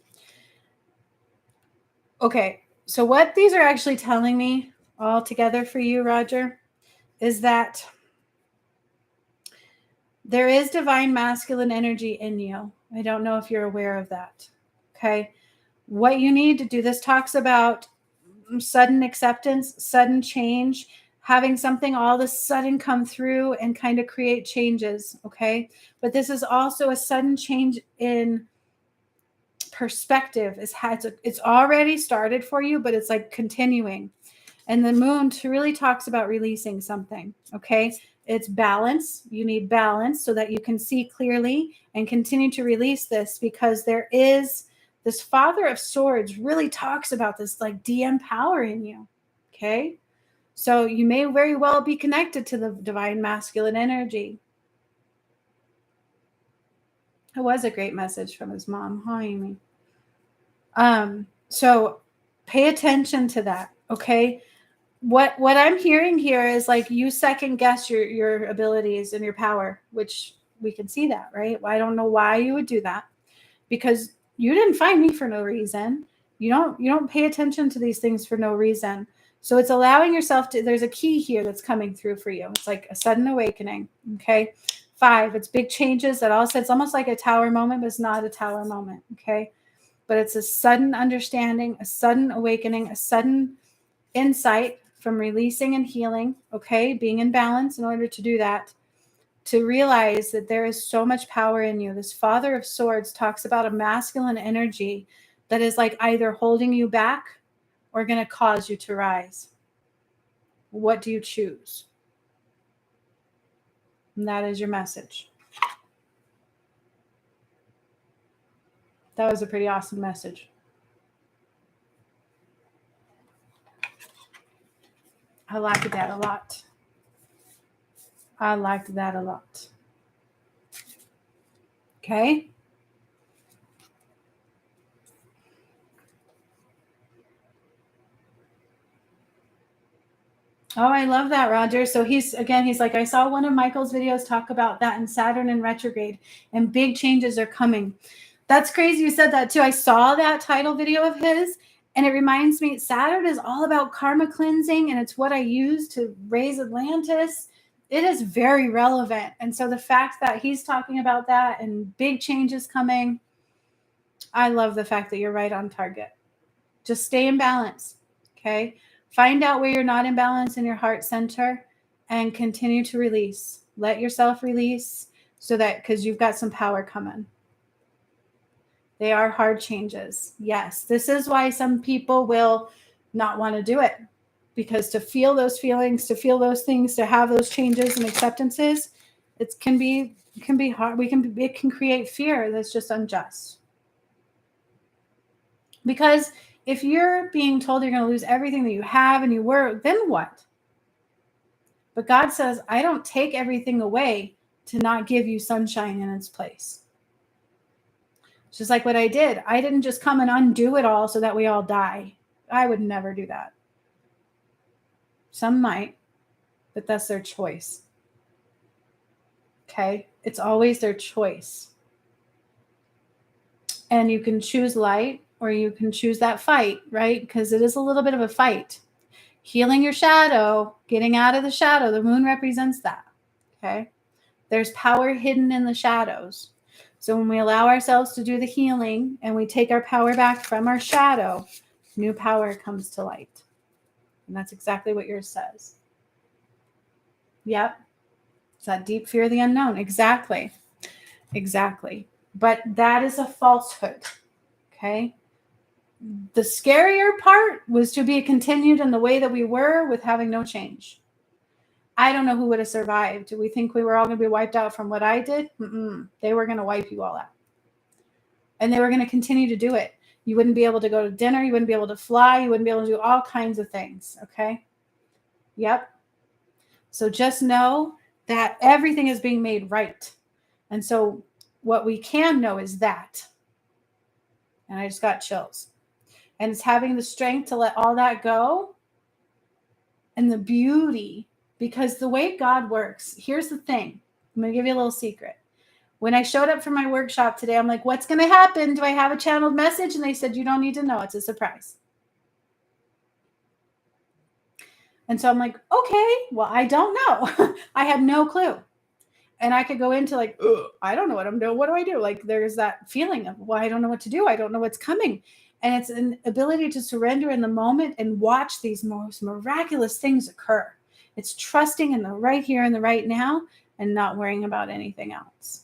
Okay. So what these are actually telling me all together for you, Roger, is that there is divine masculine energy in you. I don't know if you're aware of that. Okay. What you need to do, this talks about sudden acceptance, sudden change, having something all of a sudden come through and kind of create changes. Okay. But this is also a sudden change in perspective. It's already started for you, but it's like continuing. And the Moon really talks about releasing something. Okay. It's balance. You need balance so that you can see clearly and continue to release this, because there is this Father of Swords really talks about this like de-empowering you. Okay. So you may very well be connected to the divine masculine energy. It was a great message from his mom. Huh, Amy? So pay attention to that. Okay. What I'm hearing here is like you second guess your abilities and your power, which we can see that, right? I don't know why you would do that, because you didn't find me for no reason. You don't pay attention to these things for no reason. So it's allowing yourself to, there's a key here that's coming through for you. It's like a sudden awakening. Okay. 5, it's big changes. That also, it's almost like a tower moment, but it's not a tower moment. Okay. But it's a sudden understanding, a sudden awakening, a sudden insight from releasing and healing. Okay. Being in balance in order to do that, to realize that there is so much power in you. This Father of Swords talks about a masculine energy that is like either holding you back or going to cause you to rise. What do you choose? And that is your message. That was a pretty awesome message. I liked that a lot. I liked that a lot. Okay. Oh, I love that, Roger. So he's like, I saw one of Michael's videos talk about that in Saturn in retrograde, and big changes are coming. That's crazy you said that too. I saw that title video of his, and it reminds me, Saturn is all about karma cleansing, and it's what I use to raise Atlantis. It is very relevant. And so the fact that he's talking about that and big changes coming, I love the fact that you're right on target. Just stay in balance. Okay. Find out where you're not in balance in your heart center and continue to release. Let yourself release, so that, because you've got some power coming. They are hard changes. Yes. This is why some people will not want to do it, because to feel those feelings, to feel those things, to have those changes and acceptances, it can be hard. It can create fear that's just unjust. Because if you're being told you're going to lose everything that you have and you were, then what? But God says, I don't take everything away to not give you sunshine in its place. It's just like what I did. I didn't just come and undo it all so that we all die. I would never do that. Some might, but that's their choice. Okay? It's always their choice. And you can choose light, or you can choose that fight, right? Because it is a little bit of a fight. Healing your shadow, getting out of the shadow, the moon represents that. Okay. There's power hidden in the shadows. So when we allow ourselves to do the healing and we take our power back from our shadow, new power comes to light. And that's exactly what yours says. Yep. It's that deep fear of the unknown. Exactly. Exactly. But that is a falsehood. Okay. The scarier part was to be continued in the way that we were with having no change. I don't know who would have survived. Do we think we were all going to be wiped out from what I did? They were going to wipe you all out. And they were going to continue to do it. You wouldn't be able to go to dinner. You wouldn't be able to fly. You wouldn't be able to do all kinds of things. Okay? Yep. So just know that everything is being made right. And so what we can know is that. And I just got chills. And it's having the strength to let all that go and the beauty. Because the way God works, here's the thing. I'm going to give you a little secret. When I showed up for my workshop today, I'm like, what's going to happen? Do I have a channeled message? And they said, you don't need to know. It's a surprise. And so I'm like, okay, well, I don't know. I had no clue. And I could go into like, I don't know what I'm doing. What do I do? Like, there's that feeling of, well, I don't know what to do. I don't know what's coming. And it's an ability to surrender in the moment and watch these most miraculous things occur. It's trusting in the right here and the right now and not worrying about anything else.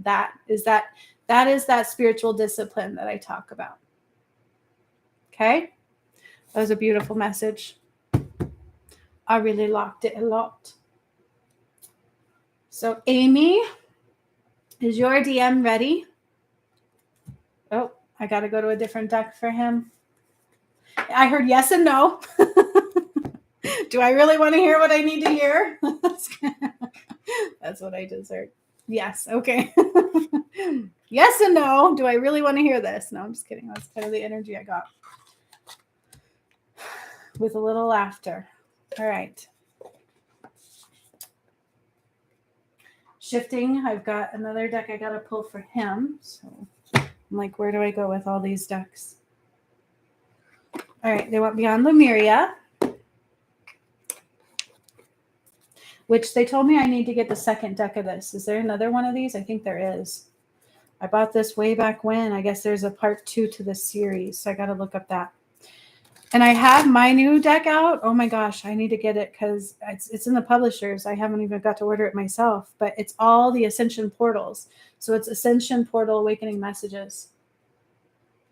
That is that spiritual discipline that I talk about. Okay? That was a beautiful message. I really liked it a lot. So Amy, is your DM ready? Oh, I got to go to a different deck for him. I heard yes and no. Do I really want to hear what I need to hear? That's what I deserve. Yes. Okay. Yes and no. Do I really want to hear this? No, I'm just kidding. That's kind of the energy I got. With a little laughter. All right. Shifting. I've got another deck I got to pull for him. So I'm like, where do I go with all these decks? All right. They want Beyond Lemuria, which they told me I need to get the second deck of this. Is there another one of these? I think there is. I bought this way back when. I guess there's a part 2 to this series. So I got to look up that. And I have my new deck out. Oh my gosh, I need to get it because it's in the publishers. I haven't even got to order it myself. But it's all the Ascension portals. So it's Ascension Portal Awakening Messages.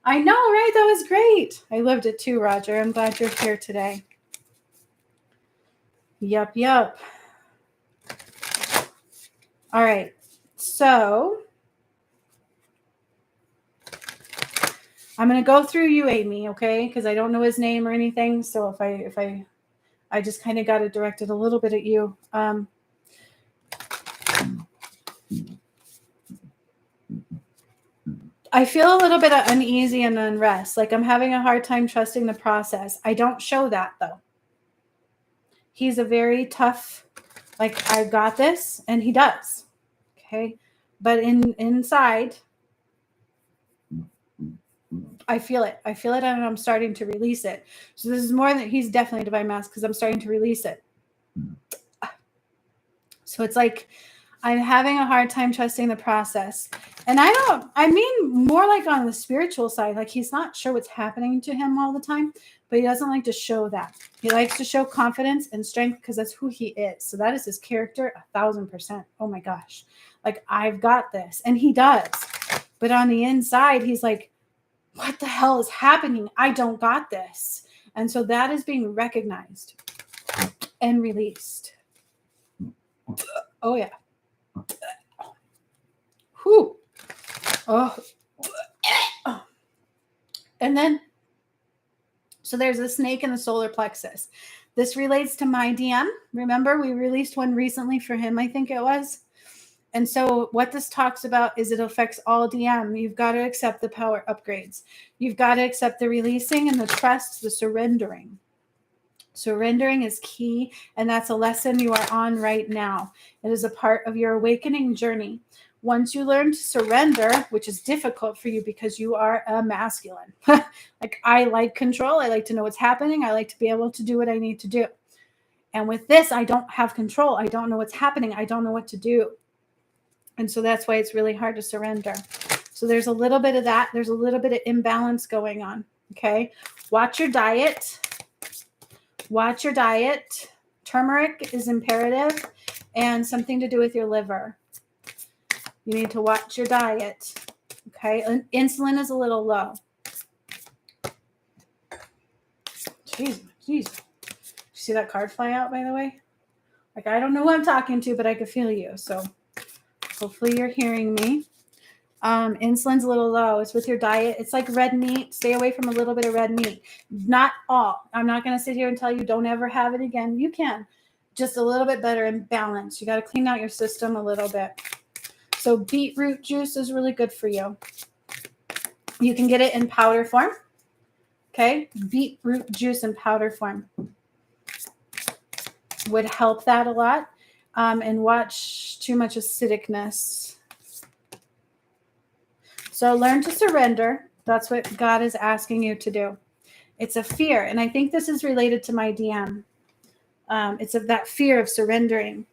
I know, right? That was great. I loved it too, Roger. I'm glad you're here today. Yup. All right. So I'm going to go through you, Amy, okay? Because I don't know his name or anything. So if I just kind of got it directed a little bit at you. I feel a little bit of uneasy and unrest. Like I'm having a hard time trusting the process. I don't show that though. He's a very tough, like I got this, and he does. Okay. But inside, I feel it. I feel it, and I'm starting to release it. So this is more than he's definitely divine mask because I'm starting to release it. So it's like I'm having a hard time trusting the process. And I mean more like on the spiritual side, like he's not sure what's happening to him all the time, but he doesn't like to show that. He likes to show confidence and strength because that's who he is. So that is his character 1,000%. Oh my gosh. Like I've got this. And he does. But on the inside, he's like, what the hell is happening? I don't got this. And so that is being recognized and released. Oh yeah. Whew. Oh. And then, so there's a snake in the solar plexus. This relates to my DM. Remember, we released one recently for him, I think it was. And so what this talks about is it affects all DM. You've got to accept the power upgrades. You've got to accept the releasing and the trust, the surrendering. Surrendering is key, and that's a lesson you are on right now. It is a part of your awakening journey. Once you learn to surrender, which is difficult for you because you are a masculine. Like I like control. I like to know what's happening. I like to be able to do what I need to do. And with this, I don't have control. I don't know what's happening. I don't know what to do. And so that's why it's really hard to surrender. So there's a little bit of that. There's a little bit of imbalance going on. Okay. Watch your diet. Watch your diet. Turmeric is imperative and something to do with your liver. You need to watch your diet. Okay. And insulin is a little low. Jeez. Did you see that card fly out, by the way? Like, I don't know who I'm talking to, but I could feel you. So hopefully you're hearing me. Insulin's a little low. It's with your diet. It's like red meat. Stay away from a little bit of red meat. Not all. I'm not going to sit here and tell you don't ever have it again. You can. Just a little bit better and balanced. You got to clean out your system a little bit. So beetroot juice is really good for you. You can get it in powder form. Okay. Beetroot juice in powder form would help that a lot. And watch too much acidicness. So learn to surrender. That's what God is asking you to do. It's a fear. And I think this is related to my DM. It's of that fear of surrendering.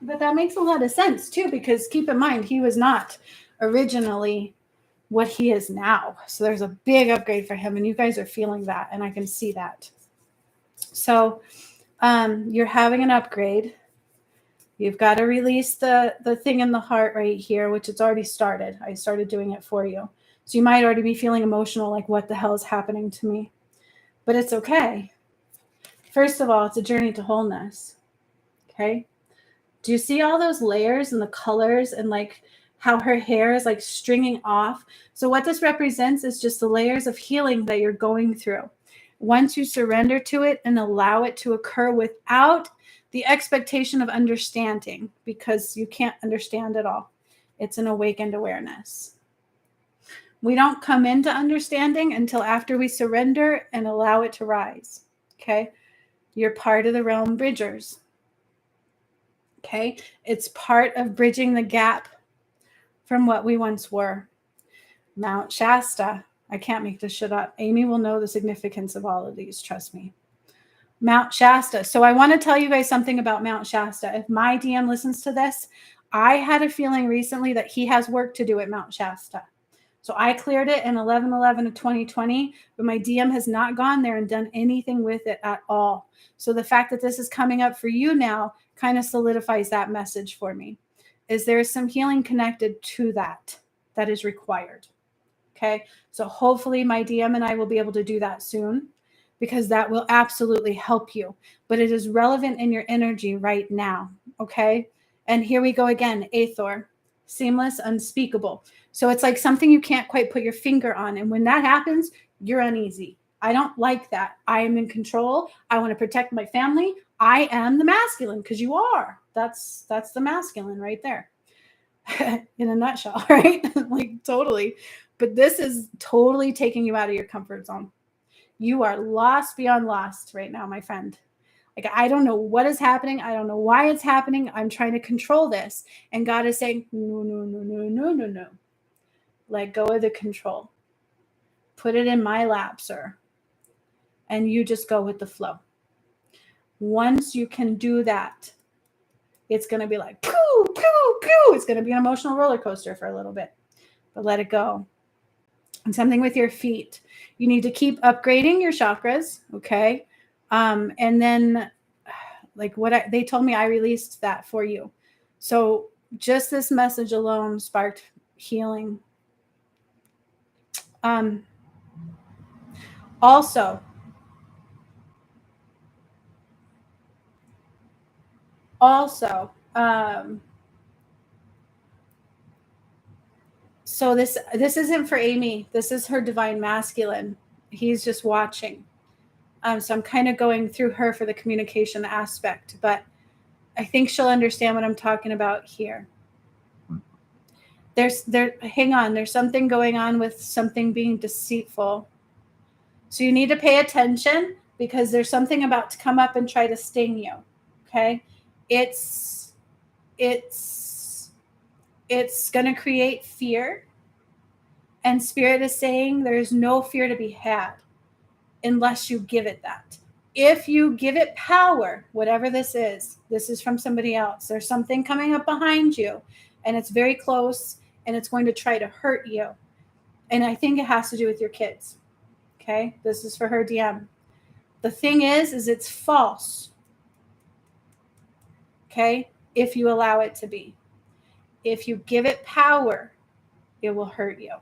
But that makes a lot of sense too, because keep in mind, he was not originally what he is now. So there's a big upgrade for him, and you guys are feeling that, and I can see that. So you're having an upgrade. You've got to release the thing in the heart right here, which it's already started. I started doing it for you. So you might already be feeling emotional, like, what the hell is happening to me? But it's okay. First of all, it's a journey to wholeness. Okay. Do you see all those layers and the colors and like how her hair is like stringing off? So what this represents is just the layers of healing that you're going through. Once you surrender to it and allow it to occur without the expectation of understanding, because you can't understand it all. It's an awakened awareness. We don't come into understanding until after we surrender and allow it to rise. Okay. You're part of the realm bridgers. Okay. It's part of bridging the gap from what we once were. Mount Shasta. I can't make this shit up. Amy will know the significance of all of these. Trust me. Mount Shasta. So I want to tell you guys something about Mount Shasta. If my DM listens to this, I had a feeling recently that he has work to do at Mount Shasta. So I cleared it in 11/11 of 2020, but my DM has not gone there and done anything with it at all. So the fact that this is coming up for you now kind of solidifies that message for me. Is there some healing connected to that is required? Okay. So hopefully my DM and I will be able to do that soon, because that will absolutely help you. But it is relevant in your energy right now. Okay. And here we go again. Aethor, seamless, unspeakable. So it's like something you can't quite put your finger on. And when that happens, you're uneasy. I don't like that. I am in control. I want to protect my family. I am the masculine, because you are. That's the masculine right there. In a nutshell, right? Like totally. But this is totally taking you out of your comfort zone. You are lost beyond lost right now, my friend. Like, I don't know what is happening. I don't know why it's happening. I'm trying to control this. And God is saying, no, no, no, no, no, no, no. Let go of the control. Put it in my lap, sir. And you just go with the flow. Once you can do that, it's going to be like, poo, poo, poo. It's going to be an emotional roller coaster for a little bit. But let it go. And something with your feet. You need to keep upgrading your chakras, okay? And then, like they told me, I released that for you. So just this message alone sparked healing. Also, so this isn't for Amy. This is her divine masculine. He's just watching. So I'm kind of going through her for the communication aspect, but I think she'll understand what I'm talking about here. Hang on, there's something going on with something being deceitful. So you need to pay attention, because there's something about to come up and try to sting you. Okay. It's going to create fear. And Spirit is saying there's no fear to be had unless you give it that. If you give it power, whatever this is from somebody else. There's something coming up behind you, and it's very close, and it's going to try to hurt you. And I think it has to do with your kids. Okay. This is for her DM. The thing is it's false. Okay. If you allow it to be. If you give it power, it will hurt you.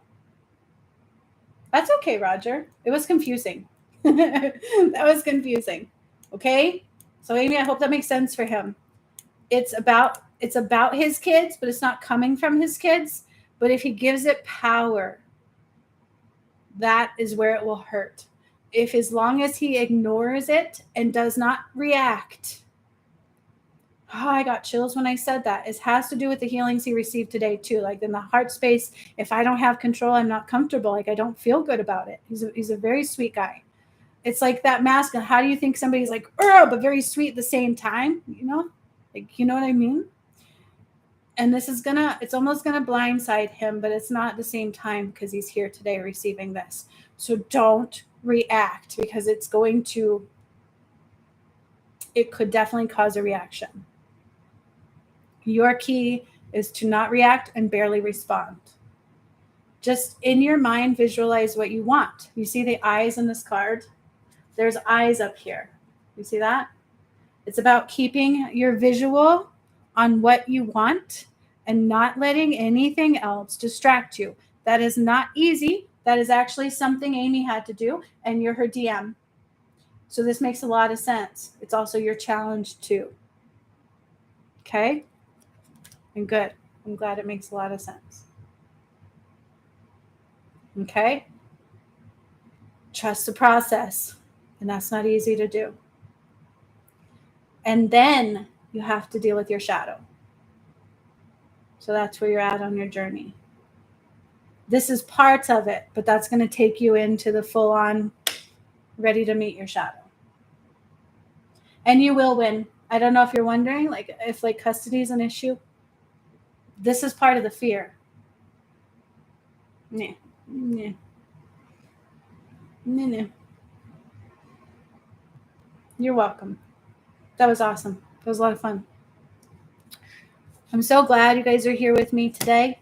That's okay, Roger. It was confusing. That was confusing. Okay? So Amy, I hope that makes sense for him. It's about his kids, but it's not coming from his kids. But if he gives it power, that is where it will hurt. If as long as he ignores it and does not react. Oh, I got chills when I said that. It has to do with the healings he received today too. Like in the heart space, if I don't have control, I'm not comfortable. Like I don't feel good about it. He's a very sweet guy. It's like that mask. How do you think somebody's like, but very sweet at the same time? You know, like, you know what I mean? And it's almost gonna blindside him, but it's not at the same time because he's here today receiving this. So don't react because it could definitely cause a reaction. Your key is to not react and barely respond. Just in your mind, visualize what you want. You see the eyes in this card? There's eyes up here. You see that? It's about keeping your visual on what you want and not letting anything else distract you. That is not easy. That is actually something Amy had to do, and you're her DM. So this makes a lot of sense. It's also your challenge too. Okay? And good. I'm glad it makes a lot of sense. Okay? Trust the process. And that's not easy to do. And then you have to deal with your shadow. So that's where you're at on your journey. This is part of it, but that's going to take you into the full on ready to meet your shadow. And you will win. I don't know if you're wondering, like, if like custody is an issue. This is part of the fear. Nah. Nah. Nah, nah. You're welcome. That was awesome. It was a lot of fun. I'm so glad you guys are here with me today.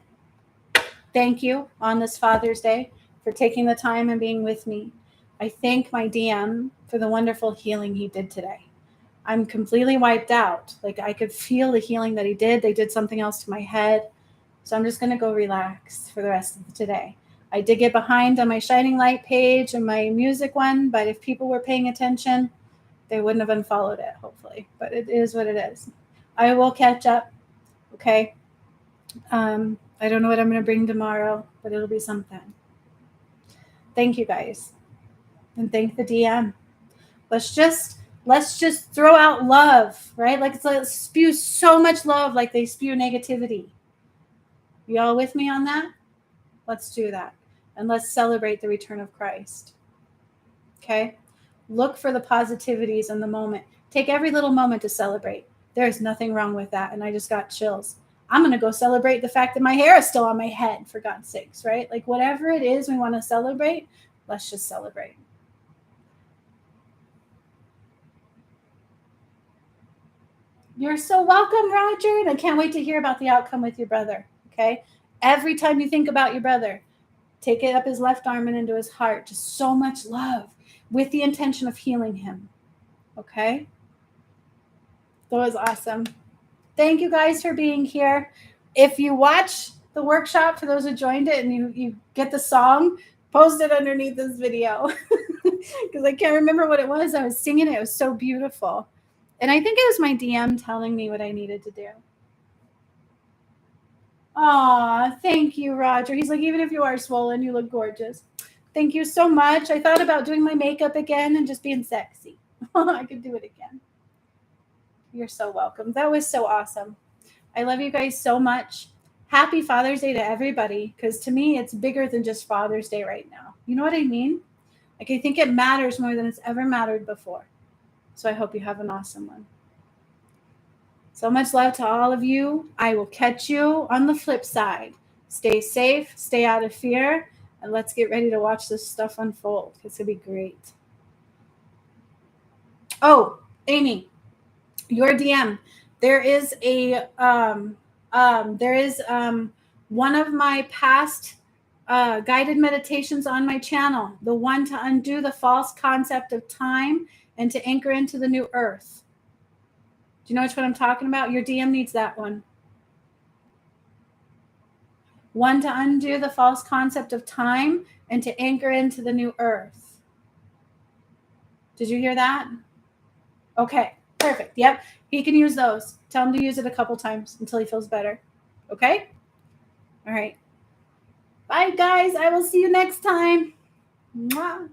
Thank you on this Father's Day for taking the time and being with me. I thank my DM for the wonderful healing he did today. I'm completely wiped out. Like I could feel the healing that he did. They did something else to my head. So I'm just going to go relax for the rest of today. I did get behind on my Shining Light page and my music one, but if people were paying attention, they wouldn't have unfollowed it, hopefully. But it is what it is. I will catch up. Okay. I don't know what I'm going to bring tomorrow, but it'll be something. Thank you guys. And thank the DM. Let's just throw out love, right? Like let's spew so much love like they spew negativity. You all with me on that? Let's do that. And let's celebrate the return of Christ. Okay? Look for the positivities in the moment. Take every little moment to celebrate. There's nothing wrong with that. And I just got chills. I'm going to go celebrate the fact that my hair is still on my head, for God's sakes, right? Like whatever it is we want to celebrate, let's just celebrate. You're so welcome, Roger. And I can't wait to hear about the outcome with your brother. Okay. Every time you think about your brother, take it up his left arm and into his heart. Just so much love with the intention of healing him. Okay. That was awesome. Thank you guys for being here. If you watch the workshop, for those who joined it, and you get the song, post it underneath this video. Because I can't remember what it was. I was singing it. It was so beautiful. And I think it was my DM telling me what I needed to do. Aw, thank you, Roger. He's like, even if you are swollen, you look gorgeous. Thank you so much. I thought about doing my makeup again and just being sexy. I could do it again. You're so welcome. That was so awesome. I love you guys so much. Happy Father's Day to everybody, because to me, it's bigger than just Father's Day right now. You know what I mean? Like, I think it matters more than it's ever mattered before. So I hope you have an awesome one. So much love to all of you. I will catch you on the flip side. Stay safe, stay out of fear, and let's get ready to watch this stuff unfold. It's going to be great. Oh, Amy, your DM. There is one of my past guided meditations on my channel, the one to undo the false concept of time and to anchor into the new earth. Do you know which one I'm talking about? Your DM needs that one. One to undo the false concept of time and to anchor into the new earth. Did you hear that? Okay, perfect. Yep, he can use those. Tell him to use it a couple times until he feels better. Okay? All right. Bye, guys. I will see you next time. Mwah.